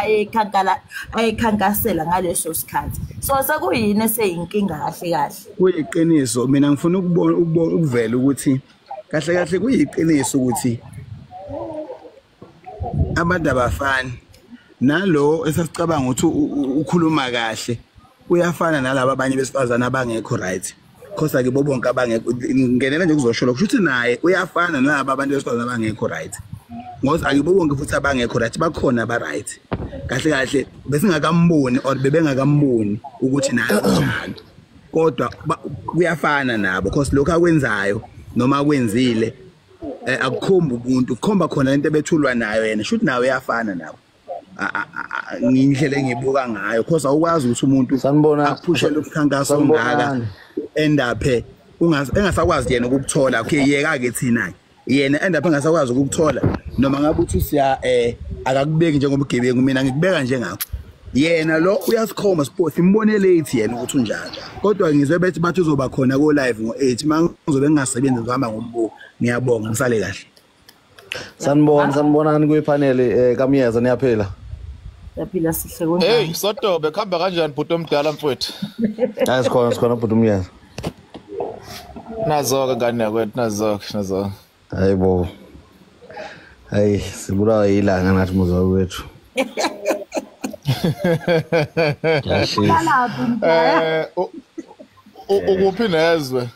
S7: ayekhankasela ngaleso sikhathi so sekuyini eseyinkinga kahle kahle
S10: kuyiqiniso mina ngifuna ukuvela ukuthi kahle kahle kuyiqiniso ukuthi abantu abafani nalo esasicabanga ukuthi ukhuluma kahle uyafana nalabo abanye besifazana abangekho right cause ake bobonke abangekho ngenela nje kuzosho lokho ukuthi naye uyafana nalabo abantu besifazane abangekho right ngoba ake bobonke futhi abangekho right bakhona aba right kahle kahle besingakamboni or bebengakamboni ukuthi naye unjani kodwa kuyafana nabo cause lokho akwenzayo noma akwenzile akukhomba ubuntu kukhomba khona into ebethulwa nayo yena shothi nawe uyafana nabo ngindlela engibuka ngayo cause awukwazi ukuthi umuntu akuphushele ukukhankaso ongaka end up engasakwazi yena ukukuthola okay yeka ke thina yena end up engasakwazi ukukuthola noma ngabe uthi siya akakubeki njengoba ugebengu mina ngikubeka njengakho yena lo uyasikhoma sport imbone late yena ukuthi unjani kodwa ngizwe bethi bathi uzoba khona ko live ngo8 mangizobe ngingasebenzi ngihamba ngombuko ngiyabonga ngisale kahle
S11: sanibonani kwipanel kaMyeza niyaphila
S7: yaphila sihle konjani
S2: hey Sotobe khamba kanjani bhuti omdala mfowethu
S11: sikhona bhuti Myeza
S2: nazoke ngani yakwethu nazoke
S11: hayibo hayi sibulawa yilanga nathi muzwa wethu
S2: ukuphi nezwe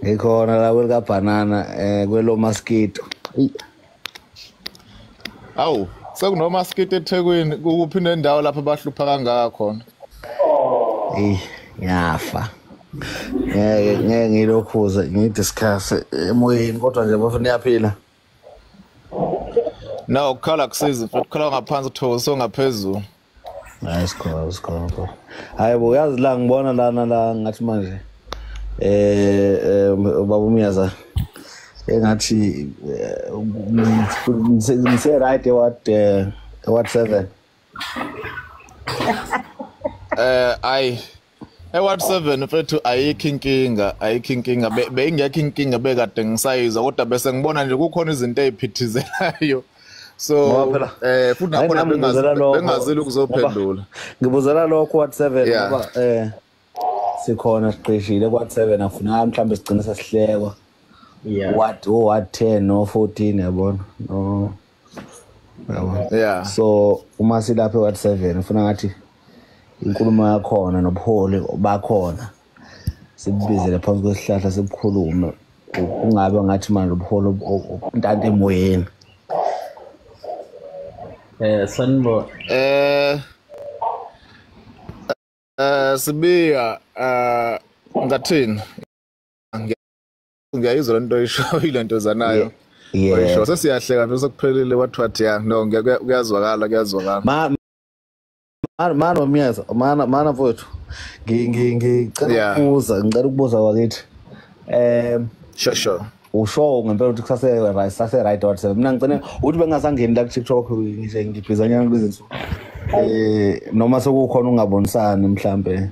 S11: ngikhona la kwelika banana kwelo mosquito
S2: awu sekuno mosquito eThekwini ukuphi nendawo lapha abahlupha kangaka khona
S11: ngiyafa ngeke ngilokhuza ngidiscuss emoyeni kodwa nje bafuna yaphila
S2: no ukhala kusiza futhi ukhala ngaphansi uthokozo ngaphezulu
S11: hayi sikho hayibo uyazi la ngibona lana la ngathi manje baba Myeza engathi ngise right what 7
S2: ay what 7 mfethu ayikho inkinga bengekho inkinga bekade ngisayizwa kodwa bese ngibona nje kukhona izinto eziphithizelayo so futhi nakhona bengazile ukuzophendula
S11: ngibuzela lokho what 7 ngoba sikhona siqeshile what 7 afuna mhlambe sigcina sesihlekwa what 10 no 14 yabona no
S2: yeah
S11: so uma silapha what 7 ufuna ngathi inkulumo yakhona nobuholi bakhona sibizele phansi kwesihlahla sibukhulume kungabe ngathi manje ubuholi intante emoyeni
S12: sanibona
S2: Sibiya ngathini ngiyayizwa lento oyishoyile into zanayo oyisho sesiyahleka nje sekuphelile what ya no kuyazwakala
S11: mana Myeza mana mfowethu ngicela ukubuza wakithi
S2: sure
S11: usho ngempela ukuthi kusase right what 7 mina ngicela ukuthi bengasangeni la ku TikTok nje ngibhizanyana kulezinsuku noma sekukhona ungabonisani mhlambe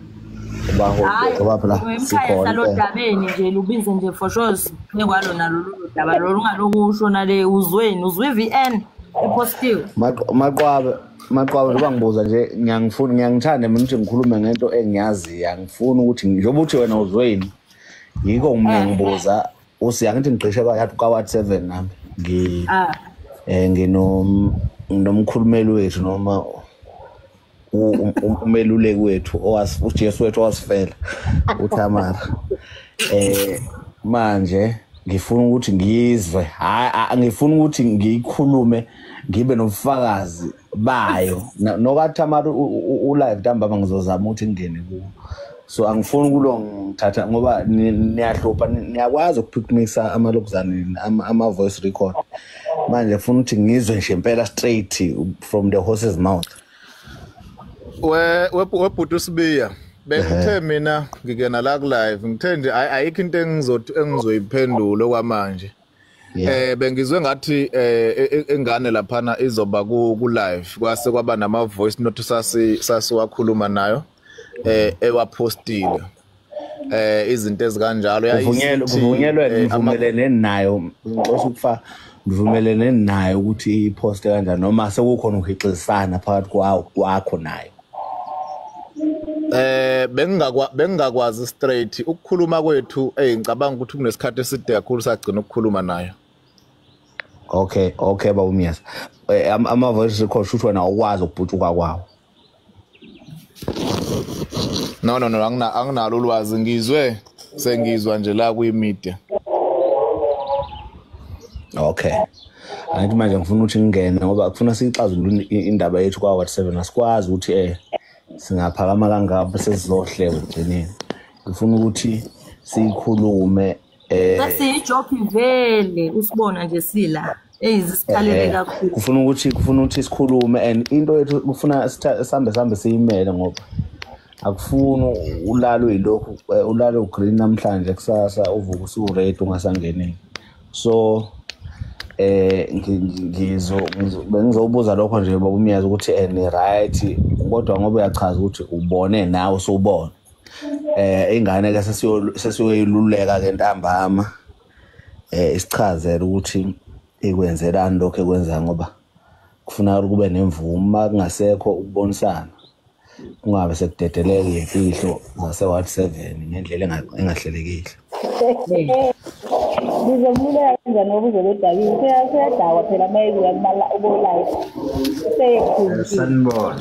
S11: ngoba la
S7: sikhona lo dabeni nje lubize nje for sure ngekwalo nalo daba lo ungalokusho nale uzwe VN epositive
S11: maqwabe njengoba ngibuza nje ngiyangithanda mina ukuthi ngikhulume ngento engiyazi angifuni ukuthi njengoba uthi wena uzweni yiko mina ngibuza usiyangithi ngiqeshe ka what 7 nami nginomkhulumeli wethu noma umeluleki wethu uJesu wethu wasifela uThamara manje ngifuna ukuthi ngizwe ngifuna ukuthi ngikhulume ngibe nobufakazi bayo nokaThamara ulive ntambama ngizozama ukuthi ngene kuwo so angifuni kulo ngithatha ngoba niyahlupha niyakwazi ukuphikumisa amalokuzane ama voice record manje ngifuna ukuthi ngizwe nje impela straight from the horse's mouth
S2: webhuti uSibiya bengithe mina ngikena la ku live ngithe nje ayikho into engizoyiphendula kwamanje bengizwe ngathi engane laphana izoba ku live kwase kwaba nama voice note sasiwakhuluma nayo ewapostile izinto ezikanjalo
S11: uvumelene nayo ngicela ukufa ngivumelene nayo ukuthi iposte kanjani noma sekukhona ukuhixizana phakathi kwakho nayo
S2: bengingakwazi straight ukukhuluma kwethu ngicabanga ukuthi kunesikhathi eside kakhulu sagcina ukukhuluma nayo
S11: okay baba Myeza ama voice record shoot wena ukwazi ukubhutuka kwawo
S2: no anginalo ulwazi ngizwe sengizwa nje la kwi-media.
S11: Okay. Angithi manje ngifuna ukuthi ngingene ngoba kufuna sixazulule indaba yethu kwa WhatsApp asikwazi ukuthi singaphakama kangapha sesizohleka egcineni. Ngifuna ukuthi sikhulume
S7: Sasiyijoke vele usibona nje sila eyisikhalele kakhulu.
S11: Kufuna ukuthi sikhulume and into yethu kufuna sambe siyimele ngoba akufuna ulalo yilokho ulalo green namhlanje kusasa uvuka usuready ungasangeneni. So bengizobuza lokho nje baba umiyazi ukuthi ni right kodwa ngoba uyachaza ukuthi ubone nawe usubona ingane ke sesiyoyiluleka ke ntambama isichazela ukuthi ikwenzelani lokho ekwenza ngoba kufuna kube nemvumo kungasekho ukubonisana kungabe sekudedeleke imfihlo zase WhatsApp ngendlela engahlelekile.
S6: Ngizomuleka kanjani ngobuzo bedabini seyadawa phela maybe yakumala ubo live
S11: sanibona.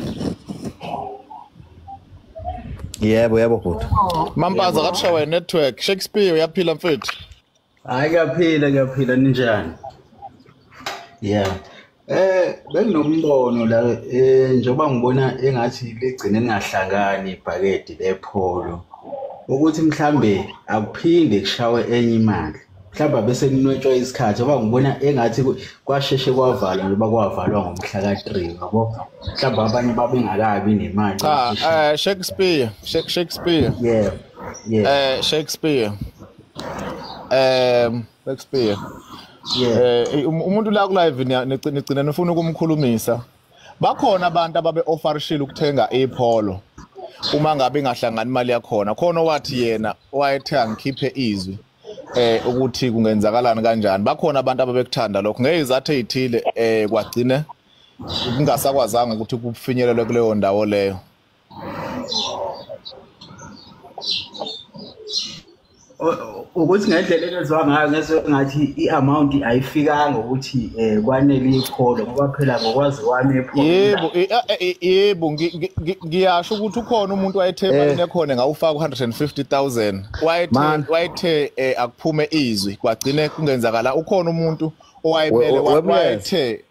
S11: Yebo bhuti.
S2: Mampaza kakushawa network Shakespeare uyaphila mfethu.
S10: Hayi kuyaphila ninjani? Yeah. Bekunombono la njengoba ngibona engathi ligcine ningahlangani ibhakede lepholo ukuthi mhlambe akuphinde kushawe enye imali. Mhlawumbe bese ninwetshwa isikhathi ngoba ngibona engathi kwasheshe kwavala njengoba kwavalwa ngomhla ka3 yabo. Mhlawumbe abanye babengakabi nemali.
S2: Shakespeare.
S10: Yeah.
S2: Shakespeare. Umuntu la ku live nigcina nifuna ukumkhulumisa. Bakhona abantu ababe offerishile ukuthenga ipholo. Uma ngabe ingahlangani imali yakhona khona wathi yena wayethe angikhiphe izwi ukuthi kungenzakalani kanjani. Bakhona abantu ababekuthanda lokho ngezathu ezithile kwagcine kungasakwazanga ukuthi kufinyelelwe kuleyo ndawo leyo.
S10: Ukuthi ngendlela ezwa ngayo ngathi iamount ayifikanga ukuthi kwanele ipholo ngoba phela ngokwazi wami ipholo.
S2: Yebo ngiyasho ukuthi ukhona umuntu wayethe imali ekhona ngawufaka 150,000 wayethe akuphume izwi kwagcine kungenzakala ukhona umuntu owayemele wayethe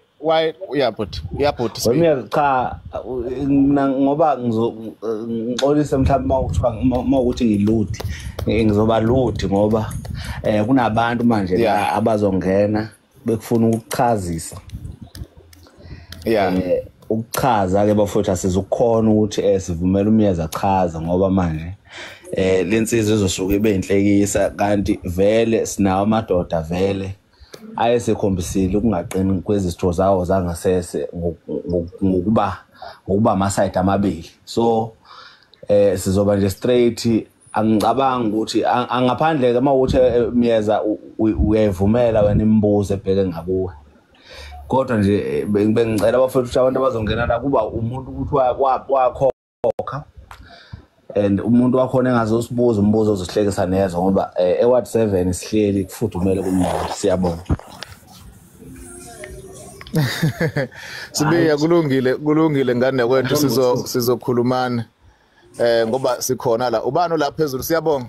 S2: but
S11: wena cha ngoba ngixolise mhlawumbe mawukuthi ngiludi ngizoba ludi ngoba kunabantu manje la abazongena bekufuna ukuchazisa ukuchaza ke bafowethu asizukukhona ukuthi sivumela umyeza achaza ngoba manje lensizwe izosuka ibe inhlekisa kanti vele sinawo amadoda vele ayesekhombisile ukungaqini kwezitho zawo zangasese ngokuba ama side amabili. So sizoba nje straight angicabanga ukuthi angaphandle mawuthi miyeza uyayivumela wena imibuzo ebheke ngakuwe. Kodwa nje bengicela abafethu abantu abazongena la kuba umuntu ukuthi wakhokha and umuntu wakhona engazosibuza umbuzo ozohlekisa neza ngoba eWhatsApp isihleli kufudumele kumuntu. Siyabonga.
S2: Sibiya kulungile ngane kwethu sizokhulumana ngoba sikhona la ubani la phezulu. Siyabonga.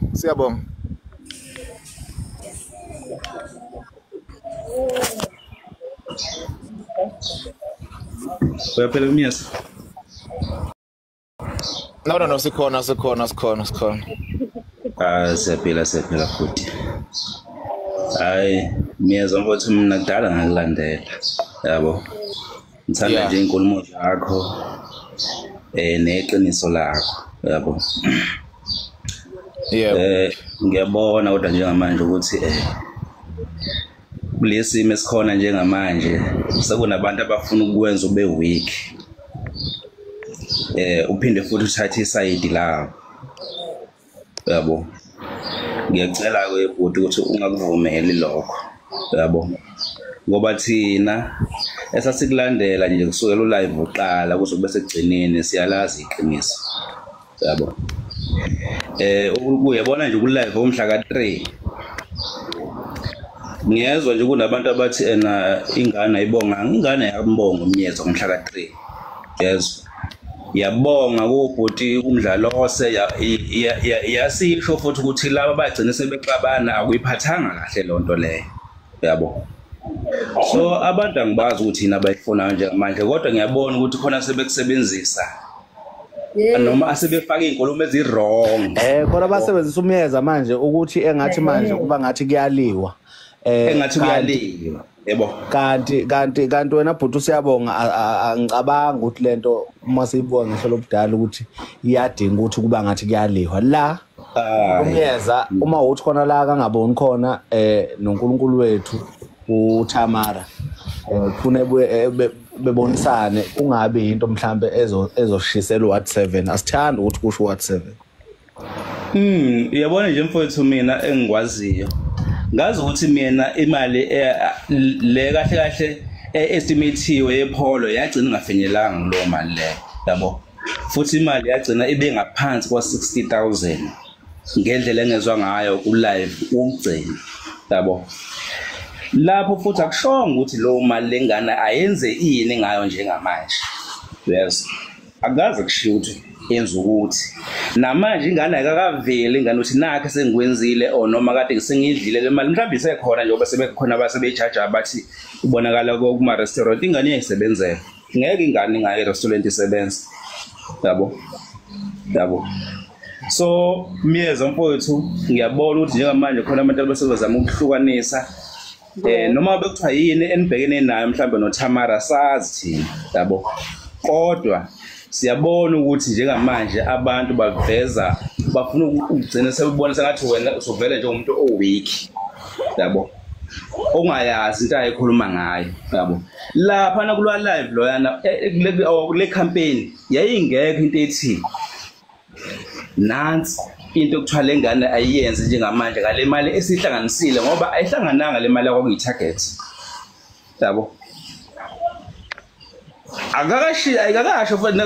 S12: Uyaphela umyeza?
S2: No sikhona.
S12: Siyaphela futhi. Hayi miyeza ukuthi mina kudala ngakulandela yabo. Ngithanda nje inkulumo yakho neqiniso lakho yabo. Ngiyabona kodwa njengamanje ukuthi kulesimo esikhona njengamanje sekunabantu abafuna ukwenza ube weak. Uphinde futhi uthathe iside lawo yabo. Ngiyacela ke bhuti ukuthi ungakuvumeli lokho yabo ngoba thina esasikulandela nje kusukela ulive uqala kuze kube sekugcineni siyalazi iqiniso yabo. Uyabona nje ku-live omhla ka3 ngiyezwa nje kunabantu abathi ingane ayibonga ingane yakambonga umyeza omhla ka3 yezwa Yabonga kubhuti umdlalo ose yasisho futhi ukuthi laba bagcina sebexabana akuyiphathanga kahle lonto leyo. Yabo. So abantu angibazi ukuthi yini abayifunayo njengamanje kodwa ngiyabona ukuthi khona sebekusebenzisa. Noma asebefaka izinkulumo ezi-wrong.
S11: Khona basebenzisa umyeza manje ukuthi engathi manje kuba ngathi kuyaliwa.
S12: Engathi kuyaliwa. Yebo.
S11: Kanti wena bhuti usiyabonga angicabanga ukuthi lento uma siyibona ngisho lobudala ukuthi iyadinga ukuthi kuba ngathi kuyaliwa la umyeza uma uthi khona la kangaboni khona noNkulunkulu wethu uThamara kune bebonisane kungabe into mhlambe ezoshisela uWhat7 asithanda ukuthi kusho uWhat7.
S12: Uyabona nje mfowethu mina engikwaziyo ngazi ukuthi mina imali le kahle kahle estimathiwe yepholo yagcina ingafinyelanga kulo mali le yabo futhi imali yagcina ibe ngaphansi kwa-60,000 ngendlela engezwa ngayo ku-live ukugcina yabo lapho futhi akushongo ukuthi lo mali lengane ayenze ini ngayo njengamanje yes akaze kushiya ukuthi yenza ukuthi namanje ingane ayikakaveli ingane uthi nakhe sengikwenzile or noma kade ngisengidlile le mali mhlawumbe isekhona njengoba sebekhona abasebejaja abathi ubonakala kuma restaurant ingane iyayisebenzela ngeke ingane ngayo restaurant isebenza yabo so miyeza mfowethu ngiyabona ukuthi njengamanje khona abantu abasebenzama ukuhlukanisa noma bekuthiwa yini enibhekene nayo mhlawumbe noThamara sazi thina yabo kodwa siyabona ukuthi njengamanje abantu baveza bafuna ukugcina sebebona sengathi wena usuvela njengomuntu oweak yabo ongayazi into ayikhuluma ngayo yabo lapha na kulwa live loyana le campaign yayingekho into ethi nansi into okuthiwa lengane ayiyenze njengamanje ngale mali esihlanganisile ngoba ayihlangananga le mali yakwakuyi-target yabo ayikakasho futhi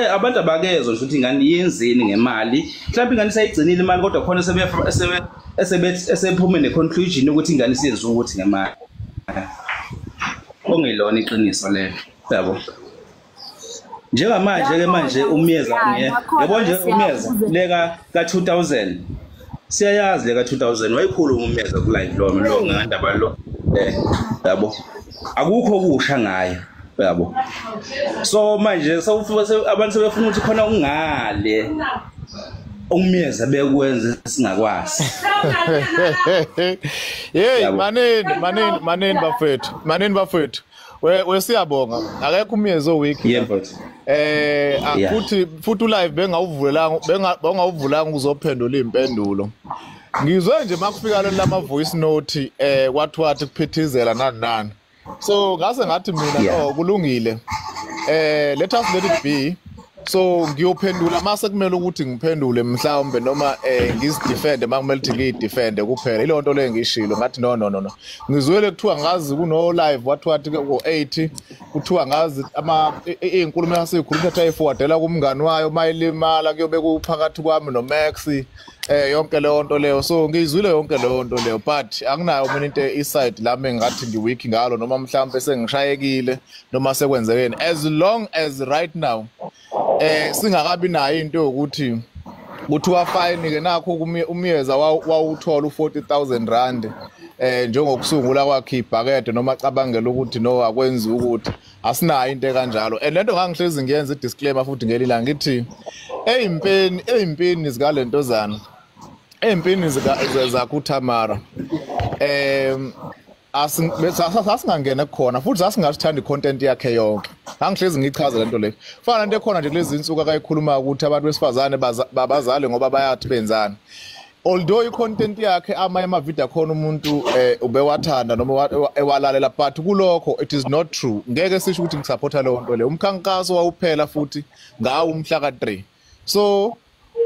S12: abantu abakezwa nje ukuthi ingane yenzeni ngemali mhlawumbe ingane sayigcinile imali kodwa khona esephume ne-conclusion ukuthi ingane siyenza ukuthi ngemali ongelona iqiniso lelo yabo njengamanje-ke manje umyeza yabo nje umyeza le ka-2000 siyayazi le ka-2000 wayikhuluma umyeza ku-live lo ngandaba lo yabo akukho kusha ngayo yabo so manje abantu sebefuna ukuthi khona ungale umyeza bekwenza singakwazi
S2: hey maneni bafethu wesiyabonga akekho umyeza oweek
S12: yebo
S2: futhi live bengawuvulanga ukuzophendula impendulo ngizwe nje makufika lama voice note wathi kuphithizela nani so ngase ngathi mina kulungile let it be so ngiyophendula mase kumele ukuthi ngiphendule mhlawumbe noma ngizidefende makumele ukuthi ngiyidefende kuphela ile nto le ngishilo ngathi no ngizwele kuthiwa ngazi kuno live wathi ko-80 kuthiwa ngazi izinkulumo yaseyikhuluma thatha iforwardela kumngani wayo mayilimala kuyobe kuphakathi kwami noMax yonke leyo nto leyo so ngiyizwile yonke leyo nto leyo but akunayo mina into iside lami engathi ngiweak ngalo noma mhlawumbe sengishayekile noma sekwenzekeni as long as right now singakabi nayo into yokuthi kuthiwa fine ke nakho umyeza wawuthola u40,000 rand njengokusungula kwakhe ibhakede noma cabangela ukuthi no akwenzi ukuthi asinayo into kanjalo and lento ngangihlezi ngiyenza idisclaimer futhi ngelila ngithi eyimpeni zikalentozana empini zakuThamara asingangena khona futhi asingathanda icontent yakhe yonke angihlezi ngichaza lento leyo fana into ekhona nje kulezi insuku akayikhuluma ukuthi abantu besifazane babazale ngoba bayathi benzana although icontent yakhe ama-video khona umuntu ubewathanda noma ewalalela but kulokho it is not true ngeke sisho ukuthi ngisupporta leyo nto leyo umkhankaso wawuphela futhi ngawo umhla ka-3 so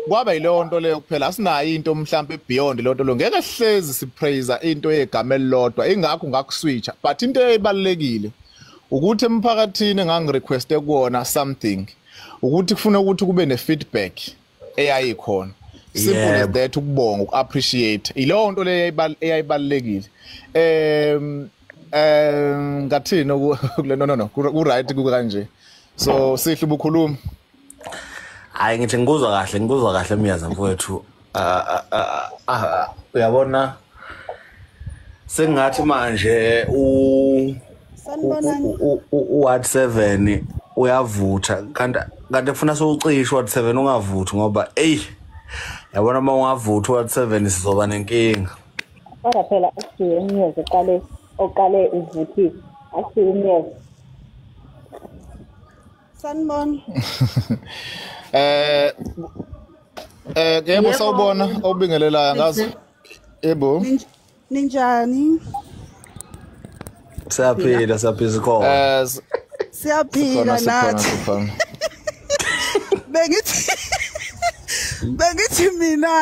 S2: kwaba yileyo nto leyo kuphela asinayo into mhlambe beyond leyo nto leyo ngeke sihlezi sipraise into yegama elilodwa ingakho ngakuswitcha but into eyibalekile ukuthi emphakathini engangirequeste kuona something ukuthi kufuna ukuthi kube ne-feedback eyayikhona simple as that ukubonga uku-appreciate ileyo nto leyo eyayibalekile ngathini no ku-right kukanje so sihle ubukhuluma
S11: hayi ngithi ngikuzwa kahle Miyaza mfowethu uyabona sengathi manje Ward 7 uyavutha kanti ufuna sokucisha Ward 7 ungavuthi ngoba yabona uma ungavuthi Ward 7 sizoba nenkinga
S6: kodwa phela asiye umyezi oqale uvuthile asiye umyezi
S13: Sanibona
S2: yebo sawubona obingelelayo ngazi yebo
S13: ninjani
S11: siyaphila isikole
S13: siyaphila nathi bengithi mina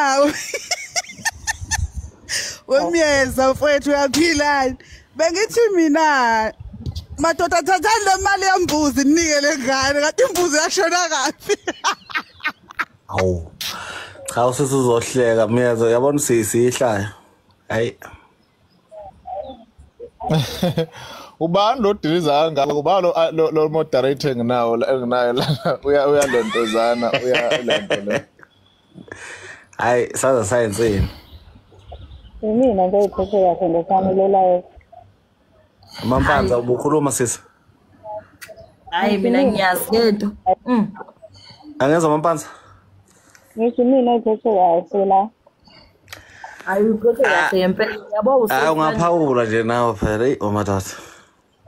S13: wemyeza mfowethu uyaphilani bengithi mina madoda thathani le mali yembuzi ninikele ngane kanti imbuzi yashona kapi
S11: awu cha usuzohleka Miyaza yabona siyihlaya hayi
S2: ubani lo diliza kangaka ubani lo moderator nginawo enginayo la uyalontozana uyalento le
S11: hayi saza sayenzeni
S6: mina nje iphoshe yakhe ngefamily life
S11: Mampanza ubukhuluma sisi
S7: hayi mina ngiyazi lento
S11: angeza Mampanza
S6: ngithi mina iphoshe yakhe la
S7: ayikho kahle yempela yabo
S11: ungaphawula nje nawe phela omathatha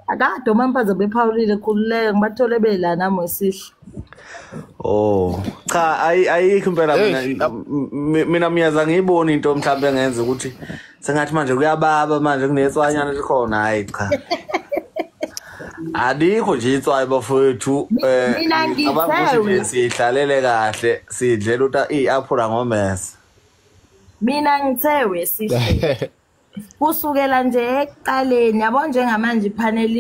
S7: akade Mampanza bephawulile khululeke ngibathole bela nami wesihle
S11: cha ayikho impela mina Miyaza ngiyibona into mhlawumbe engenza ukuthi sengathi manje kuyababa manje kunetswanyana likhona hayi cha adikho nje itswayi bafowethu abakuthi sihlalele kahle sidlela iapula ngomesa
S7: mina ngithe wesihle kusukela nje eqaleni yabo njengamanje ipanel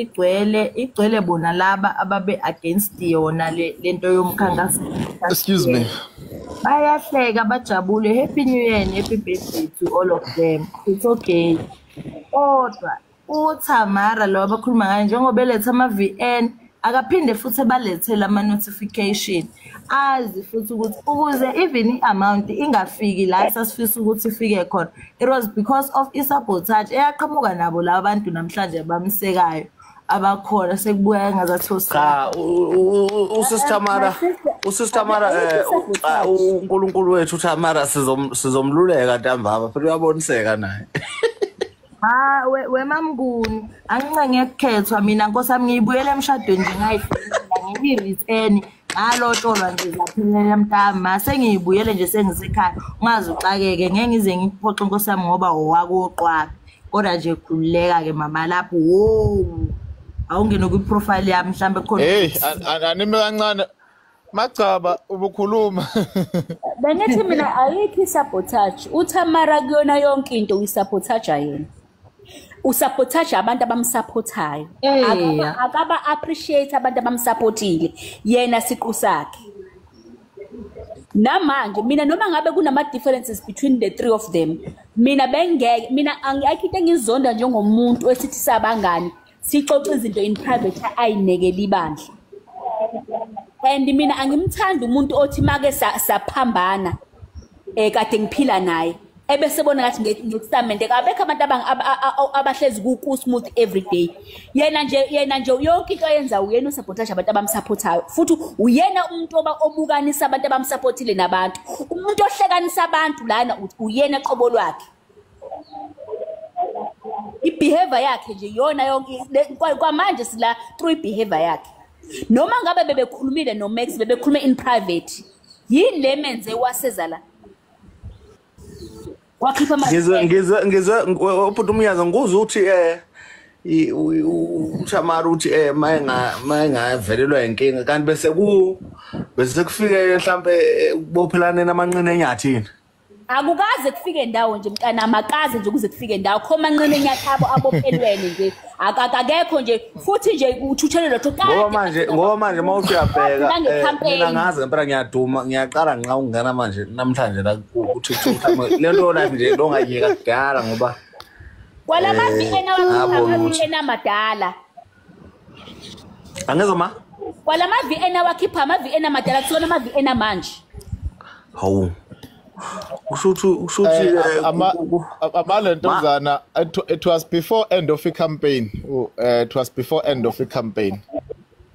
S7: igcwele bona laba ababe against yona lento yomkhankaso
S2: excuse me
S7: bayahleka bajabule happy new year and happy birthday to all of them it's okay kodwa uThamara lo abakhuluma ngayo njengoba eletha ama-VN akaphinde futhi ebalethele ama-notification azi futhi ukuthi ukuze even i-amount ingafiki la sasifisa ukuthi ifike khona it was because of i-sabotage eyaqhamuka nabo laba bantu namhlanje bamsekayo abakhona sekubuya engazathi
S11: cha usisitamara uNkulunkulu wethu uThamara sizomluleka ntambama phela uyaboniseka naye
S7: wemamnguni angince ngekukhethwa mina nkosami ngiyibuyele emshadweni nje ngayifuna ngiyi-return ngalotsholwa nje zaphelela mntama sengiyibuyele nje sengisekhaya ungazi uxakeke ngeke ngize ngiphoxe nkosami ngoba owakoqwaphi kodwa nje khululeka-ke mama lapho awungene kwi-profile yami mhlawumbe khona
S2: anime kancane Macaba ubukhuluma
S3: bengithi mina ayikho isabotage uThamara kuyona yonke into uyisabotage yena usabotage abantu abamsupportayo akaba appreciate abantu abamsupportile yena siqu sakhe namanje mina noma ngabe kunama differences between the three of them mina bengeke mina angiyakho ngizonda njengomuntu esithi sabangani sixoxe izinto in private ayinekela ibandla and mina angimthanda umuntu othi make saphambana kade ngiphila naye ebese bona ngathi ngexamente kabekho abantu abahlezi ku smooth every day yena nje yonke into ayenza uyena usabotage abantu abamsupportayo futhi uyena umuntu obukanisa abantu abamsupportile nabantu umuntu ohlekanisa abantu lana uyena eqobo lwakhe ibehavior yakhe nje yona yonke kwamanje sila through behavior yakhe noma ngabe bebekhulumile noMax bebekhulume in private yini lemenze waseza la wakhipha
S11: ngizwe uphuthu Miyaza nguzwe uthi uThamara uthi mayengavelelwa inkinga kanti bese kufike mhlambe bophelane namanqine enyathini
S3: akukaze kufike ndawo nje mntana amakaze nje kuze kufike ndawo khoma manqine enyathabo abophelweni nje akakekho nje futhi nje uthuthelelo
S11: lokho ngoba manje mawuthi uyabheka mina ngaze ngempela ngiyaduma ngiyaqala nqa ungena manje namhlanje la ku-TikTok lento live nje longayeka kudala ngoba
S3: kwalama VN amadala
S11: angeza ma
S9: Wala ma-VN awakhipha ama-VN amadala kusona ama-VN amanje.
S11: Hawu. Ushuthi
S2: amalentozana it was before end of the campaign. It was before end of the campaign.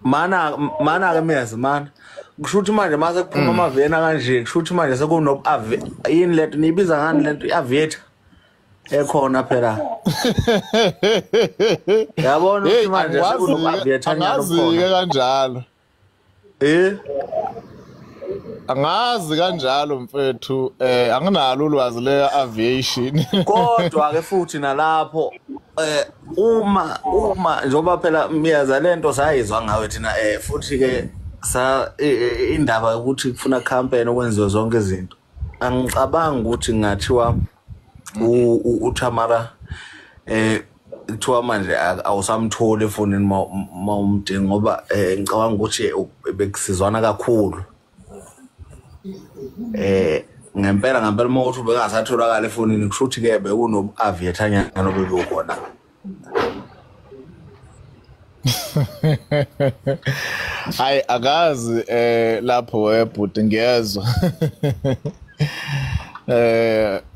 S11: Mana ke mezi man. Kushuthi manje mase kuphuma ama-VN kanje kushuthi manje sekuno yini lento niyibiza ngani lento i-aviator ekhona phela. Yabona ukuthi manje sekuno-aviator
S2: angazi kanjalo. Angazi kanjalo mfethu anginalo ulwazi le aviation.
S11: Kodwa ke futhi nalapho uma njoba phela miyaza lento sayizwa ngawe thina futhi ke indaba ukuthi kufuna campaign okwenziwe zonke izinto. Angicabanga ukuthi ngathiwa uThamara kuthiwa manje awusamtholi efonini mawumdinga ngoba ngicabanga ukuthi bekusizwana kakhulu. Ngempela mawuthi bekangasatholakala efonini kushuthi ke bekuno-aviator nyana nobebukhona.
S2: Hayi akazi lapho webhuti ngiyezwa.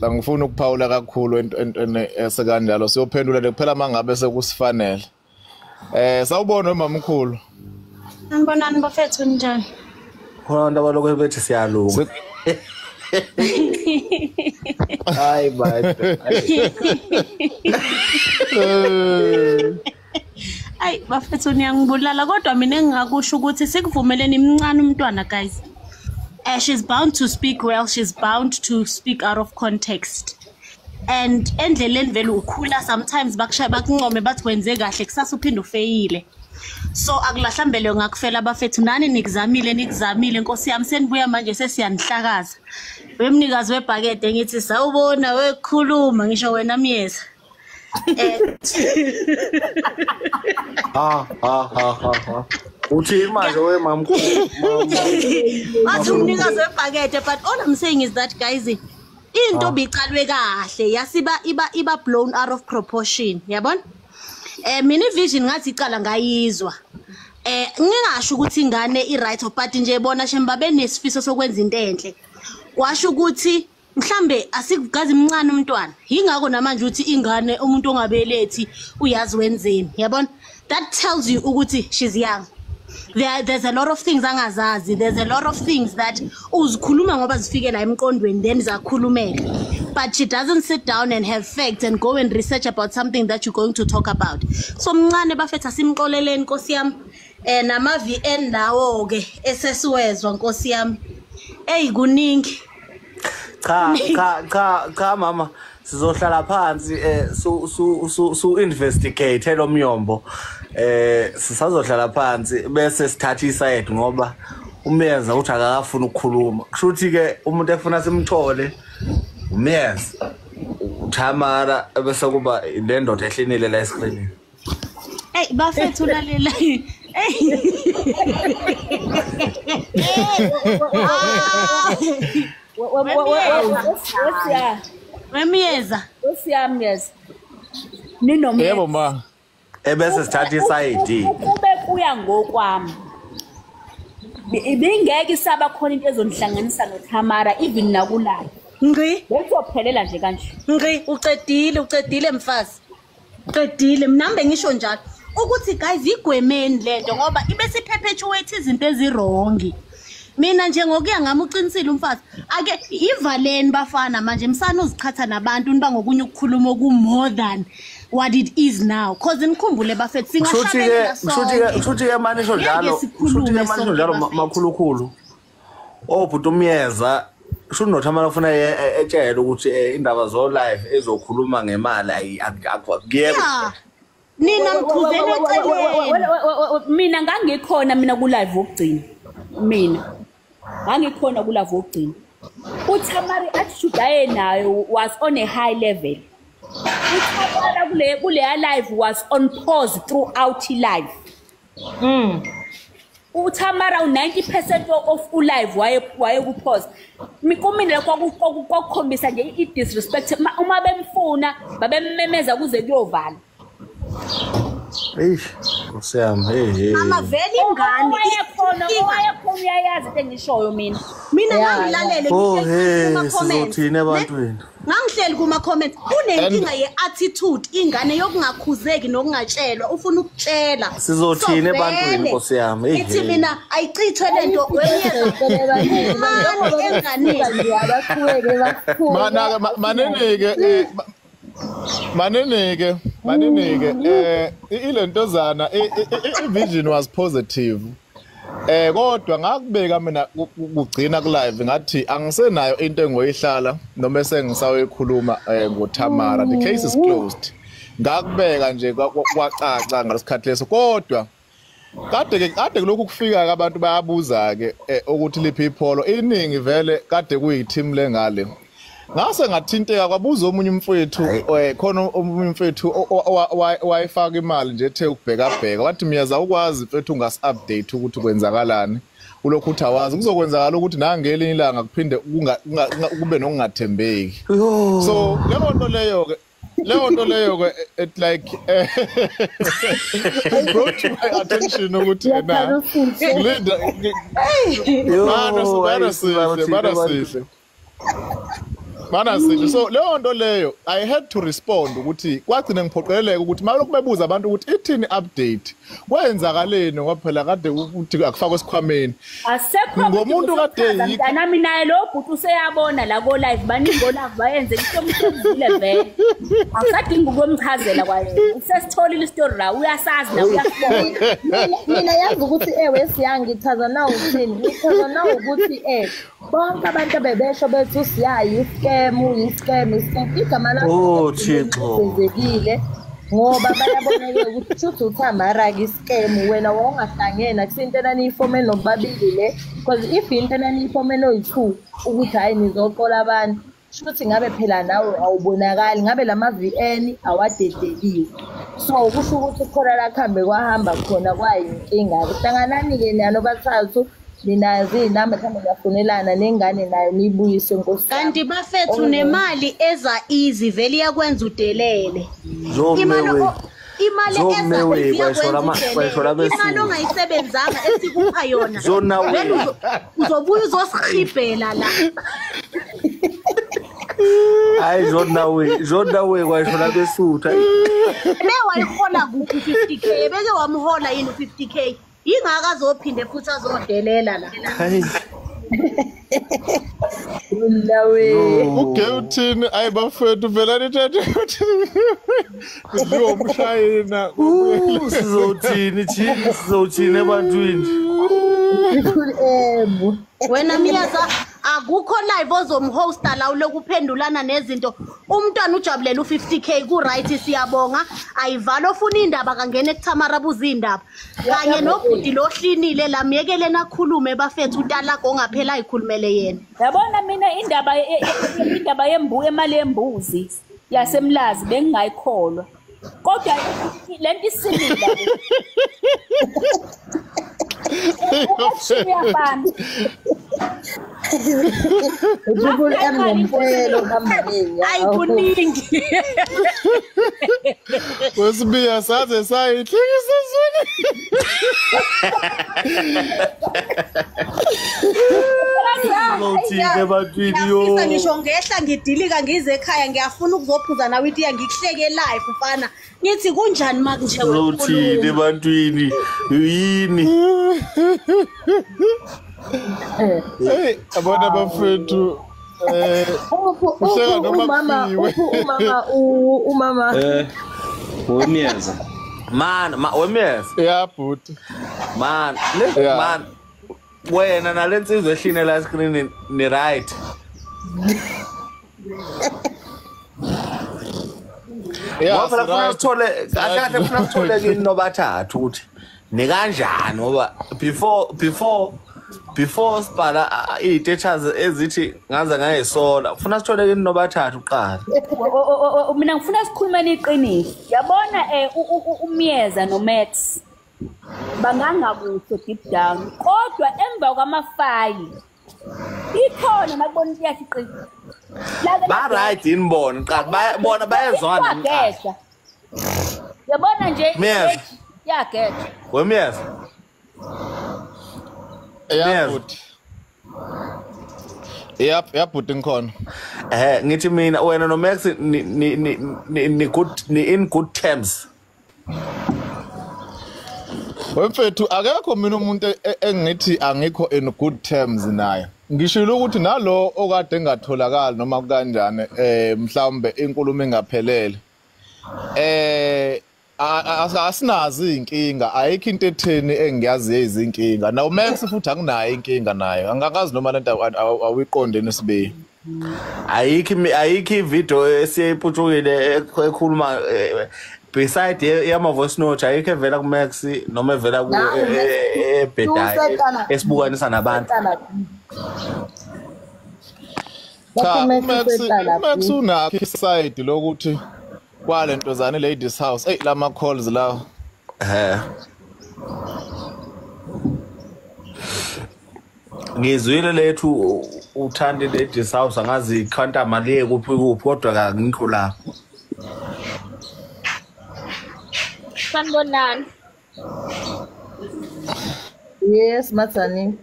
S2: Angifuni ukuphawula kakhulu entweni esekanjalo siyophendula kuphela mangabe sekusifanele. Sawubona wemamkhulu.
S9: Ngibonani bafethu njani?
S11: Khona abantu abalokho bethi siyalunga. Hayi bad.
S9: Ay bafethu niyangibulala kodwa mina engingakusho ukuthi sikuvumeleni imncane umntwana guys. She's bound to speak well, she's bound to speak out of context. And endleleni vele ukhula sometimes bakushaya bakuncome bathi wenze kahle kusasa uphinde ufeyile. So akulahlambele ngakufela bafethu nani nikuzamile Nkosi yami senibuya manje sesiyanihlakaza. Wemnikazi webhakede ngithi sawubona wekhuluma ngisho wena Myeza.
S11: Uthi manje wemamkhulu.
S9: Bathi umnikazi webhakede but all I'm saying is that guys into bicalwe kahle yasiba iba blown out of proportion yabona. Mina vision ngathi icala ngayizwa. Ngingasho ukuthi ingane i-right but nje bona shemba benesifiso sokwenza into enhle. Washo ukuthi mhlambe asikugazi imncane umntwana. Yingakho namanje uthi ingane umuntu ongabelethi uyazi wenzeni. Yabona? That tells you ukuthi she's young. There's a lot of things angazazi. There's a lot of things that uzikhuluma ngoba zifike la emqondweni then zakhulumeka. But she doesn't sit down and have facts and go and research about something that you're going to talk about. So mncane bafethu asimxoleleni Nkosi yami. Nama VN lawo ke esesiwezwa Nkosi yami. Kuningi.
S11: Cha mama sizohlala phansi su investigate lo myombo. Sisazohlala phansi bese sithatha iside ngoba uMyeza uthi akafuna ukukhuluma. Kushuthi ke umuntu efuna simthole uMyeza uThamara bese kuba le ndoda ehlinile la escreenini.
S9: Bafethu lalela. Myeza.
S14: Myeza. Ninomyeza.
S2: Yebo ma.
S11: Ebese sithatha iside.
S14: Kube kuya ngokwami. Ibingeke isaba khona into ezonihlanganisa noThamara even nakulayo.
S9: Ngqi.
S14: Bezophelela nje kanje.
S9: Ngqi ucedile mfazi. Ucedile mnambe ngisho njalo. Ukuthi guys igwemeni lento ngoba ibese perpetuate izinto ezirongi. Mina nje ngokuya ngami uqinisile umfazi ake ivaleni bafana manje msana uzichatha nabantu niba ngokunye ukukhuluma oku more than what it is now cause nikhumbule bafethu singahlabela sonke.
S11: Kushuthi ke manje njalo makhulukhulu. Obhuti uMyeza sho noThamara ufuna etshela ukuthi indaba zo live ezokhuluma ngemali akuyebo.
S9: Nina mkhuzeni eceleni.
S14: Mina ngangikhona mina ku live okugcina. Mina ngangikhona ku live okugcina. uThamari attitude ayenayo was on a high level. uThamara kule live was on pause throughout live. uThamara 90% of live waye ku pause. Mikumina kwakukhombisa nje I disrespect uma bemfuna babemmemeza kuze kuyovala.
S11: Nkosiyami hey.
S5: Mama vele ingane
S14: owayekhona uyayazi into engishoyo mina.
S5: Mina ngangilalele
S11: ngihleli sizothina ebantwini.
S5: Ngangihleli kuma comments kunenkinga yeattitude ingane yokungakhuzeki nokungatshelwa ufuna ukutshela.
S11: Sizothina ebantwini Nkosiyami hey.
S5: Ithi mina ayichithwe lento wemiyeza
S2: Maneneke ilentozana ivision was positive kodwa ngakubeka mina kugcina ku live ngathi angisenayo into engoyihlala noma esengisawekhuluma ngoTamara the case is closed ngakubeka nje kwacaca ngalesikhathi leso kodwa kade lokhu kufika abantu bayabuza ke ukuthi liphi ipholo iningi vele kade kuyiteam lengale ngase ngathinteka kwabuza omunye umfowethu khona omunye umfowethu wayifaka imali nje ethe ukubheka wathi miyaza ukwazi mfethu ungasi-update ukuthi kwenzakalani ulokhu uthi awazi kuzokwenzakala ukuthi nangelinye ilanga kuphinde kube nokungathembeki so leyo nto leyo ke it like brought to my attention ukuthi na Linda Mana sihle so leyo nto leyo I had to respond ukuthi kwagcina ngiphoqeleleka ukuthi manje kubebuza abantu ukuthi ithini update kwenzakaleni ngoba phela kade ukuthi akufakwe esikhwameni
S14: asekho
S2: ngomuntu kade
S14: yikho mina naye lo bhuti useyabona la ko live baningi live bayenze isomthuzile vele akusadingi ukumchazela kwayena usesitholile istory la uyasazi na uyasibona
S7: mina yazi ukuthi siyangichaza nawo uthini ngichaza nawo ukuthi bonke abantu bebesho bethu siyayi scam igama lakho kwenzekile ngoba bayaboneke ukuthi shuthi uTamara ke scam wena wongahlangena kusinto enaniyifomeni nobabili le because if into enaniyifomeni oyi2 ukuthi hayi nizoqola abantu shuthi ngabe phela nawe awubonakali ngabe lama VN awadedekiwe so kusho ukuthi khona la khambe kwahamba khona kwayinkinga kuhlanganani ke nalo bathathu ninazi nami mhlawumbe ngiyafonelana nengane nayo niyibuyise Nkosi
S5: kanti bafethu nemali eza easy vele iyakwenza udelele imali imali ongayisebenzanga esikupha yona vele uzobuya uzosikhibhela la
S11: hayi Jordan we kwayisho besutha
S5: wayihola kuphi 50k beke wamhola yini 50k ingaka azophinde futhi azodelela la
S7: Lawe
S2: ugeuthini ayibafethu vela nithathe ukuthi kudliwa umshayina
S11: sizothini ebantwini
S5: wena miyaza akukho live ozomhosta la ulokuphendulana nezinto umntwana ujabulela u50k ku right siyabonga ayivala ofuna indaba kangene kuTamara buza indaba kanye nobhuti lohlinile la miyekele nakhulume bafethu utalaka ongaphela ayikhulumele yena
S14: yabona mina indaba emali yembuzi yasemlazi bengingayikholwa kodwa lento isimila
S7: Jubul ngempela kamani
S5: ayikuningi
S2: wesibiya saze sayihlekisa zona
S5: ngiyafisa ngisho ngehla ngidilika ngize ekhaya ngiyafuna ukuzophuza nawe itiya ngikuhleke live mfana ngithi kunjani manje
S11: uzothini ebantwini yini
S2: hey abona bafethu
S12: umama wemiyeza
S11: wemiyeza
S2: yeah but
S11: man wena nalensizwe ehlini la screen ni right
S2: yeah
S11: ngoba lafuna uthole kahle ufuna uthole kini nobathathu ukuthi ni kanjani ngoba before sibhala i-teachers ezithi ngaze ngayisola ufuna sithole kini nobathathu uqala
S14: mina ngifuna sikhulumeni iqiniso yabona umyeza noMax bangangakuhle deep down kodwa emva kwamafayili ikhona nakubona into yakhe iqiniso
S11: ba right inbona qala bona bayezwana
S14: yabona nje get.
S11: Wemiyeza.
S2: Yabhuti ngikhona.
S11: Ngithi mina wena no Max ni good ni in good terms.
S2: Wemfethu akekho mina umuntu engithi angikho in good terms naye. Ngishilo ukuthi nalo okade engatholakala noma kanjani mhlawumbe inkulumo engaphelele. Asinazi inkinga ayikho into etheni engiyazi izinkinga. Naw Max futhi anginayo inkinga nayo. Angakazi noma lento awiqondene sibe.
S11: Ayikho video esiyiphuthukile ekhuluma beside yama voice note ayikho evela ku Max noma evela ku ebhedayo esibukanisa nabantu.
S2: Max unakho iside lokuthi kwalento zane ladies house lama calls lawo
S11: ngizwile lethu uthande ladies house angazi ikhanta mali kuphi kodwa ngikho la
S14: sanibonani.
S7: Yes Matsani.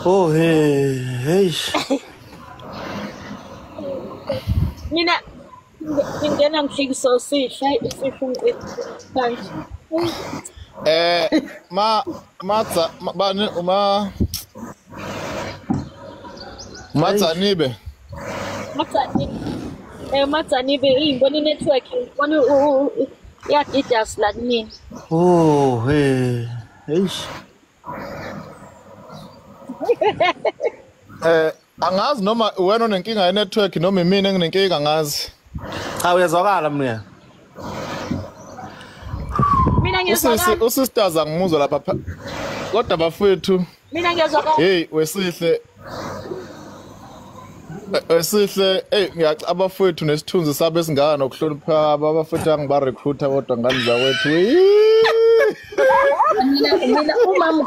S11: Oh hey
S14: Mina ngingena ngifika sihle isifun kanje.
S2: Matsanibe.
S14: Matsanibe ingibona network ngibona yadidas la kimi.
S11: Oh hey
S2: Angazi noma wena onenkinga ye network noma mina enginenkinga ngazi.
S11: Cha uyazwakala mina.
S14: Mina ngiyazwakala.
S2: Usisters angimuzwa lapha kodwa bafethu.
S14: Mina ngiyazwakala.
S2: Hey wesihle. Ngiyacaba bafethu nesithunzi sabe singana nokuhlonipha abafethu angiba recruiter kodwa ngani zakwethu.
S7: Mina umama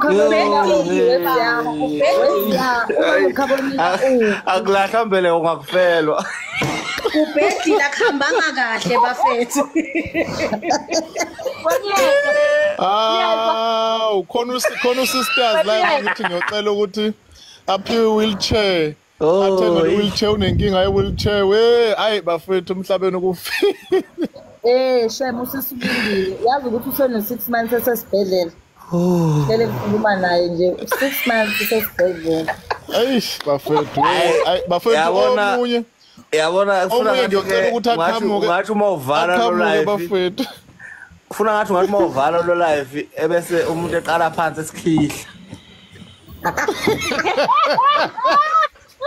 S11: akulahla mbele ungakufelwa.
S5: Kubhedila kuhambanga kahle bafethu.
S2: Khona sisters la ngithi ngiyocela ukuthi aphiwe wheelchair. Athenga wheelchair unenkinga ye wheelchair hayi bafethu emhlabeni ukufika.
S7: Shem usisibindile. Yazi ukuthi usene 6 months esesibhedlela. Ngeke ngikhuluma naye nje 6 months esesibhedlela.
S2: Bafethu. Bafethu omunye.
S11: Yabona kufuna ngathi uma uvala lo live
S2: bafethu.
S11: Kufuna ngathi uma uvala lo live ebese umuntu eqala phansi esikhihla.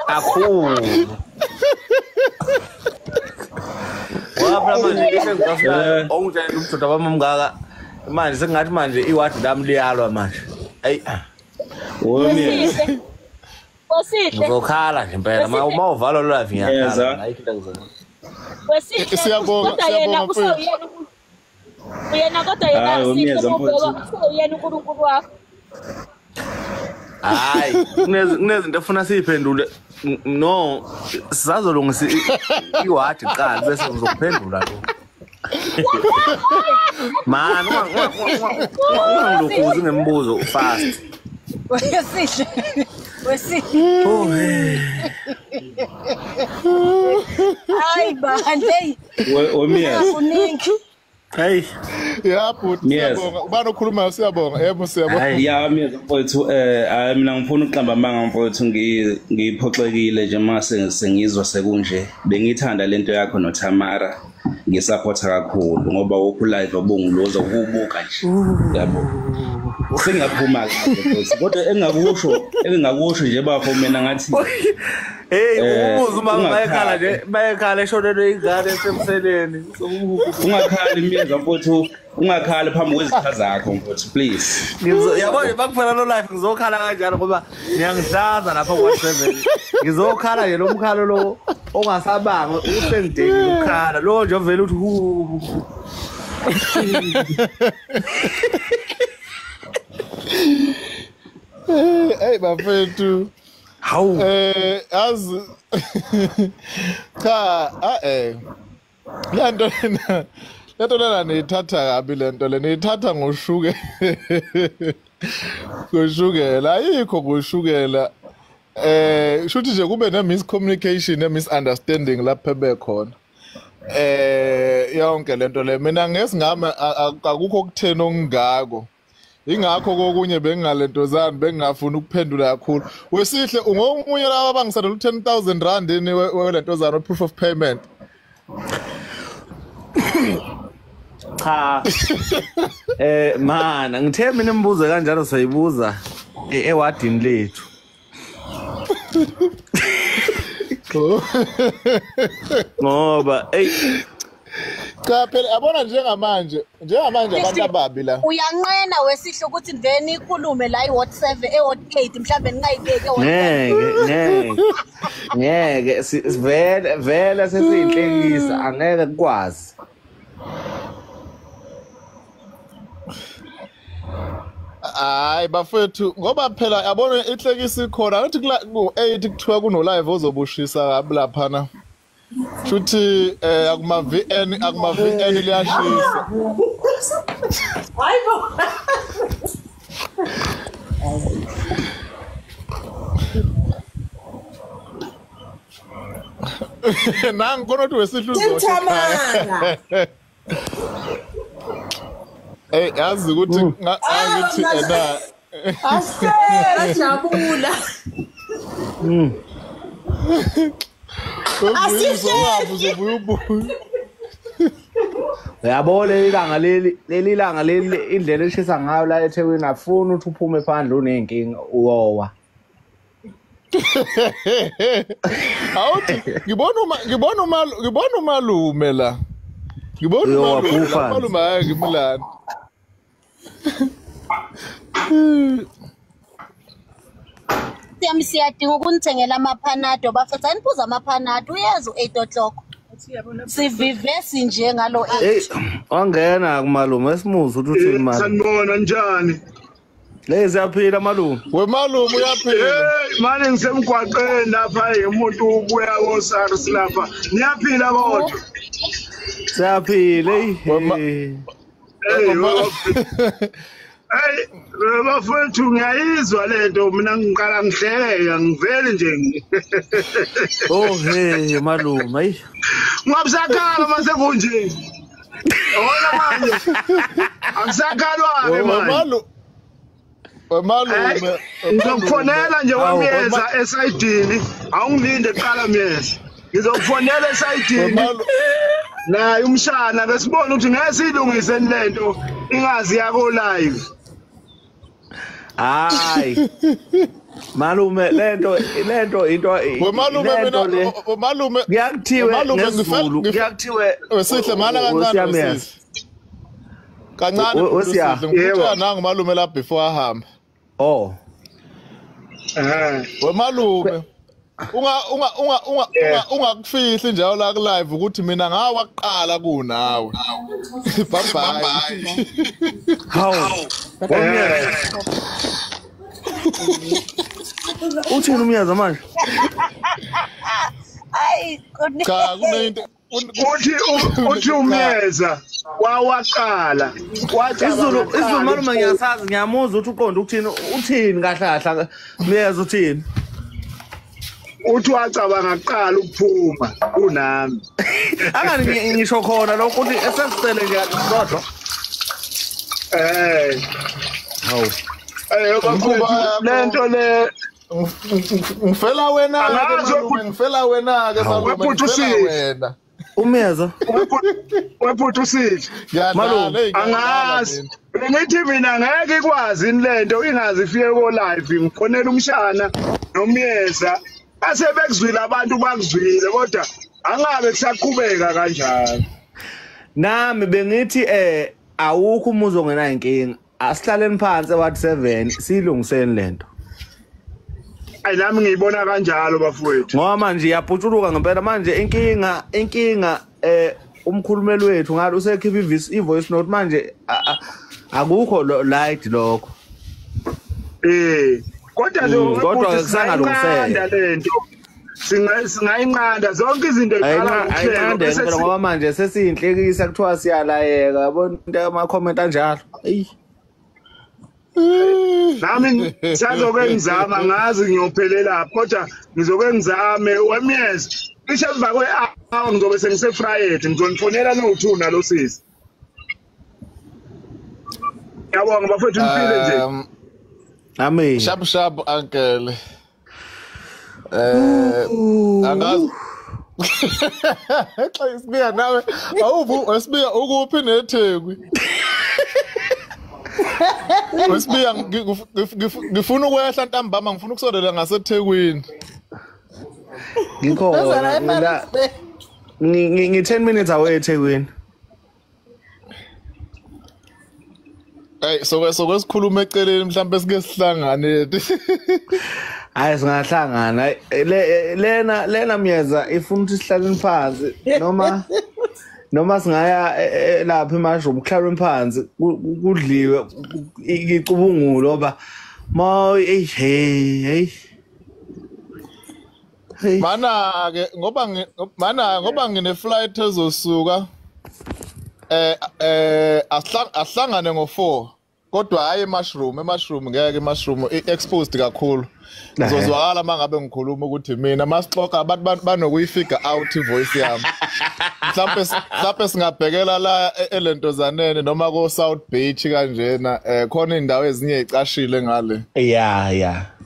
S11: Akhulu. Wapha manje ngifuna ongitshela umdoda wami mngaka manje sengathi manje iwadi lami liyalwa manje. Hey.
S14: Wesihle.
S11: Ngizokhala nje impela uma uvala lo live ngiyakhala ayikho into ngizona.
S14: Wesihle.
S2: Siyabonga mfethu.
S14: Uyena kodwa yena uyena uNkulunkulu wakho.
S11: Hayi kunezinto efuna siyiphendule no sizazolungisa iwadi qala bese ngizokuphendula lo. Man ungangilokhuzi ngemibuzo fast.
S5: Wesihle. Hayi bandle.
S12: Wemiyeza.
S2: Hey. Yabhuti siyabonga. Ubani okhuluma siyabonga. Yebo siyabonga.
S12: Ya Miyeza mfowethu mina ngifuna uqamba amanga mfowethu ngiphoxekile nje mase sengizwa sekunje. Bengithanda lento yakho noTamara. Ngisupporta kakhulu ngoba ukhu live obungiloza ukubuka nje. Yabo. Singaphuma kahle kodwa engingakusho nje bafo mina ngathi
S11: ubuza uma bayekhala eshonelwe ingane esemseleni.
S12: Ungakhali Miyeza mfowethu ungakhali phambi kwezitha zakho mfowethu please.
S11: Yabona bakufana lo live ngizokhala kanjalo ngoba ngiyangidlaza lapha ku7. Ngizokhala nje lo mkhalo lo ongasabanga usengideli ukukhala lo nje vele uthi
S2: hey bafethu.
S11: Hawu
S2: azi cha lento lena niyithatha kabi lento le niyithatha ngoshuke ngoshukela ayikho ngoshukela shuthi nje kube ne miscommunication ne misunderstanding lapha bekhona yonke lento le mina ngesingame akukho kuthena okungako ingakho kokunye bengingalentozana bengingafuna ukuphendula kakhulu wesihle ungomunye laba abangisandela u10,000 rand ini welentozana proof of payment
S11: cha mana ngithe mina imibuzo kanjalo sayibuza ewadini lethu ngoba
S2: cha phela yabona njengamanje abantu ababi la
S15: uyanqena wesihle ukuthi ngene ikhulume la iward 7 eward 8 mhlambe ningayibeke
S11: ngeke vele sesiyinhlekisa angeke kukwazi
S2: hayi bafethu ngoba phela yabona inhlekisa ikhona ngathi ku8 kuthiwa kuno live ozobushisa kabi lapha na shuthi akuma VN liyashisa hayibo nang khona uthi wesihluzo yazi ukuthi ngathi ena
S15: asijabula
S11: uyabona leli langa indlela eshisa ngayo la eThekwini afuna ukuthi uphume phandle unenkinga uyowa
S2: awuthi ngibona umalume la ngibona umalume hayi ngimlana
S15: siyadinga ukunithengela amapanado bafethu aniphuza amapanado uyezo 8 o'clock sivive sinje ngalo 8
S11: ongena kumalume esimuzi ukuthi uthini mali
S16: sanibona njani
S11: siyaphila malume
S2: wemalume uyaphila
S16: manje ngisemgwaqeni lapha umuntu ubuya koSARS lapha niyaphila kodwa
S11: siyaphila
S16: hey bafethu ngiyayizwa lento mina ngiqala ngihleka ngivele nje
S11: hey malume ayi
S16: ngabusakhala mase kunje ona manje akusakhalwa manje
S2: wemalume
S16: ngizokufonela nje wamyeza esayidini awungilinde qala myeza ngizokufonela esayidini naye umshana besibona ukuthi ngeke silungise lento ingazi yako live
S11: hayi malume lento into
S2: malume
S11: ngiyakuthiwe ngesizulu ngiyakuthiwe
S2: wesihle mana kancane kancane ngikuthi nanga malume la before ahamba wemalume ungakufihli njalo la ku live ukuthi mina ngawaqala kunawe bye bye
S11: uthini umyaza manje
S15: hayi
S2: cha kunento
S16: uthi umyeza wawaqala
S11: izulu malume ngiyasazi ngiyamuzwa ukuthi uqonda uthini kahlahla myeza uthini
S16: uthi wacabanga kuqala ukuphuma kunami
S11: angani ngisho khona lokho ukuthi esesicele nje kodwa
S16: hawu lento le
S2: ngifela wena ngifela wena ke
S16: wena
S11: umyeza
S16: wephuthu usithi
S2: malume
S16: angazi ngithi mina ngeke ikwazi lento ingazi ifike ko live ngikhonela umshana nomyeza asebekuzwile abantu bakuzwile kodwa angabe kusaqhubeka kanjalo
S11: nami bengithi awukho umuzo ongena inkinga asihlaleni phansi eWhatsApp silungiseni lento
S16: ayi nami ngiyibona kanjalo bafowethu
S11: ngoba manje iyaphutshuka ngempela manje inkinga umkhulumeli wethu ngalo usekhipha ivoice note manje akukho light lokho
S16: kodwa lo
S11: kodwa kusangalungiseka
S16: lento singayinqanda zonke izinto
S11: ayinqande phela ngoba manje sesiyinhlekisa kuthiwa siyalayeka yabona into ama-comment anjalo eyi
S16: nami sazoke ngizama ngazi ngiyophelela kodwa ngizoke ngizame wemyezi cishe emva kwe-hour ngizobe sengisefried ngizonifonela no-2 nalo sisi yabonga bafethu impilo nje
S11: amen
S2: sharp uncle angazi xa isibiya nawe awuvu wesibiya ukuphi neThekwini wesibiya ngifuna ukwehla ntambama ngifuna ukusondela ngaseThekwini
S11: ngikhona ngi 10 minutes away eThekwini
S2: hey so sikhuluma eceleni mhlawumbe sike sihlangane
S11: hayi singahlangana lena myeza ifuna ukuthi sihlaleni phansi noma singaya lapha emushroom kuhlalwe phansi kudliwe icubungulo ngoba hey
S2: mana ke ngoba ngine flight ezosuka ahlangane ngo4 kodwa hayi emushroom ngeke emushroom exposed kakhulu ngizozwakala mangabe ngikhuluma ukuthi mina masixoxa abantu banokuyifigure out ivoice yami mhlawumbe singabhekela la elentozaneni noma ko South Beach kanjena khona indawo ezinye ezicashile ngale
S11: yeah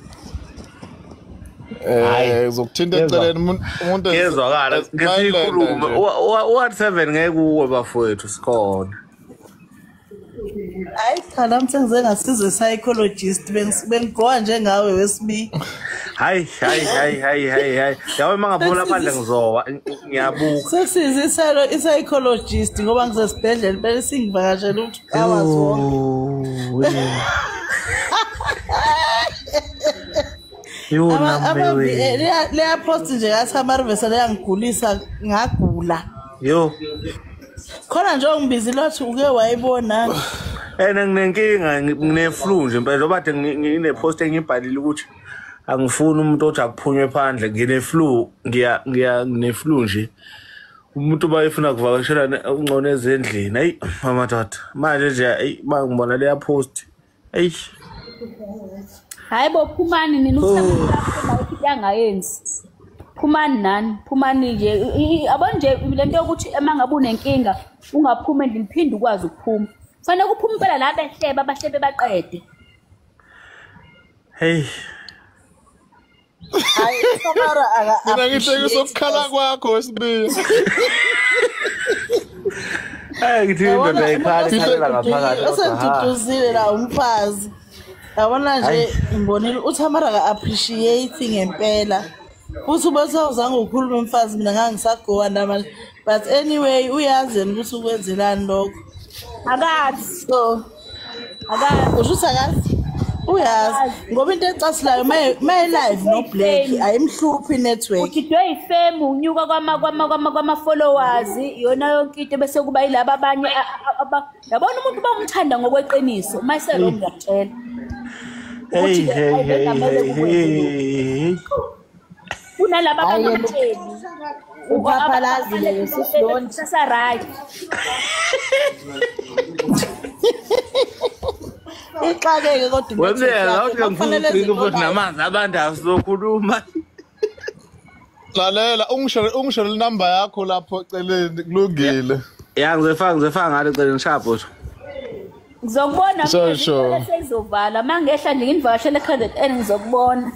S2: uzokuthinta eceleni umuntu
S11: ezwakala ngisikhuluma u7 ngeke uwe bafowethu sikhona
S17: hayi cha nami sengize ngasize psychologist bengigowa njengawe wesibi
S11: hayi yawe mangabona phandle ngizowa ngiyabuka
S17: sesiziselo i-psychologist ngoba ngisesibhedlela impela singivakashela ukuthi awazonke leya post nje kaThamarivesa leyangigulisa ngagula
S11: yo
S17: khona nje ongibizi lothi uke wayibona
S11: nginenkinga ngine-flu nje impela njengoba kade ngine-post engibhalile ukuthi angifuni umuntu othi akuphunywe phandle ngine-flu ngine-flu nje umuntu bayifuna kuvakashela ungcono ezendlini hayi amadoda manje nje bangibona leya post eyi
S14: hayi bo Phumani nina uthi yangayenzi Phumani nani Phumani nje abona nje lento yokuthi emangabe unenkinga ungaphuma endlini phinde ukwazi ukuphuma fanele kuphuma impela la abahlebe baqede
S11: hey
S17: hayi Samara
S2: mina ngihlekisa ukukhala kwakho wesibiya
S11: ngithi indoda ikhala ngaphakathi
S17: esentutuzile la umfazi yabona nje ngibonile uThamara ka-appreciate ngempela futhi ubesawuzange ukhuluma umfazi mina ngangisagowa namanje but anyway uyazi yena ukuthi ukwenzelani lokho
S14: akazi
S17: usho ukuthi akazi uyazi ngoba into ecasilayo live no black ayimhluphi network
S14: ukidwe ifame unyuka kwama-followers yona yonke into bese kuba yilaba abanye yabona umuntu bamthanda ngokweqiniso myself ngiyakutshela
S11: hey
S14: kunalaba abangamtsheli
S17: uphaphalazi sisonke
S14: sasaright
S17: ixakeke kodwa
S11: wenzela uthi ngifuna futhi namanzi abantu asizokhuluma
S2: lalela ungishele inamba yakho lapho eceleni kulungile
S11: ngizefanga ngale eceleni shapho
S14: ngizokubona mina seyizovala mangehla nje ngivakashele eKZN ngizokubona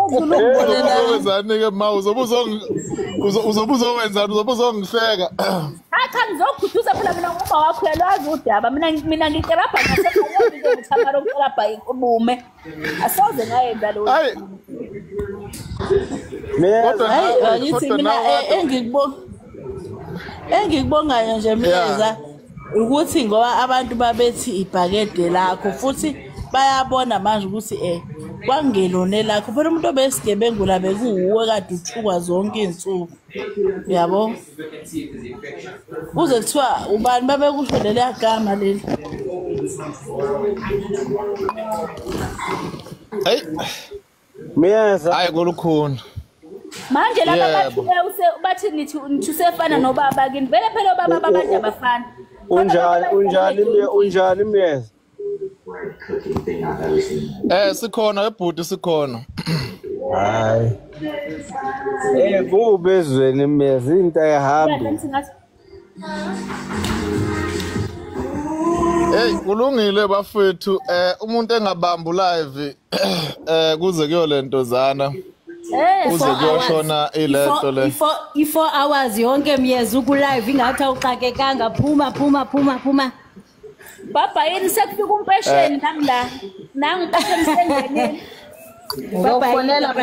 S2: uzobuzani ke ma uzobuzowenzani uzobuzongihleka
S14: cha ngizokududuza phela mina ngoba wakho uyalwazi udaba mina ngiterapha ngasekhaya into ngithamara ukuterapha ibume asoze ngayenza lo
S17: kodwa ngithi mina engikubongayo nje Mleza ukuthi ngoba abantu babethi ibhakede lakho futhi bayabona manje ukuthi kwangelone lakho phela umuntu obesigebengu la bekuwuwe kade uthukwa zonke izinsuku yabo uze kuthiwa ubani babekusho leli gama leli
S2: hey
S18: Miyeza.
S2: Hayi kulukhuni.
S14: Manje laba bathi nithi usefana nobaba kini. Vele phela obaba abantu abafana.
S18: Unjani Miyeza?
S2: Sikhona ebhuti sikhona.
S18: Hayi. Kubezweni Miyeza into ehambi.
S2: Kulungile bafethu umuntu engabambu live kuze kuyolento zana. Kuze kuyoshona ilento le.
S9: 4 hours yonke Miyeza ku live ingathi awuxakekanga phuma.
S14: Baba yini sekufika umpesheni nangila. Nangi impesheni sengenile.
S7: Ngokufonela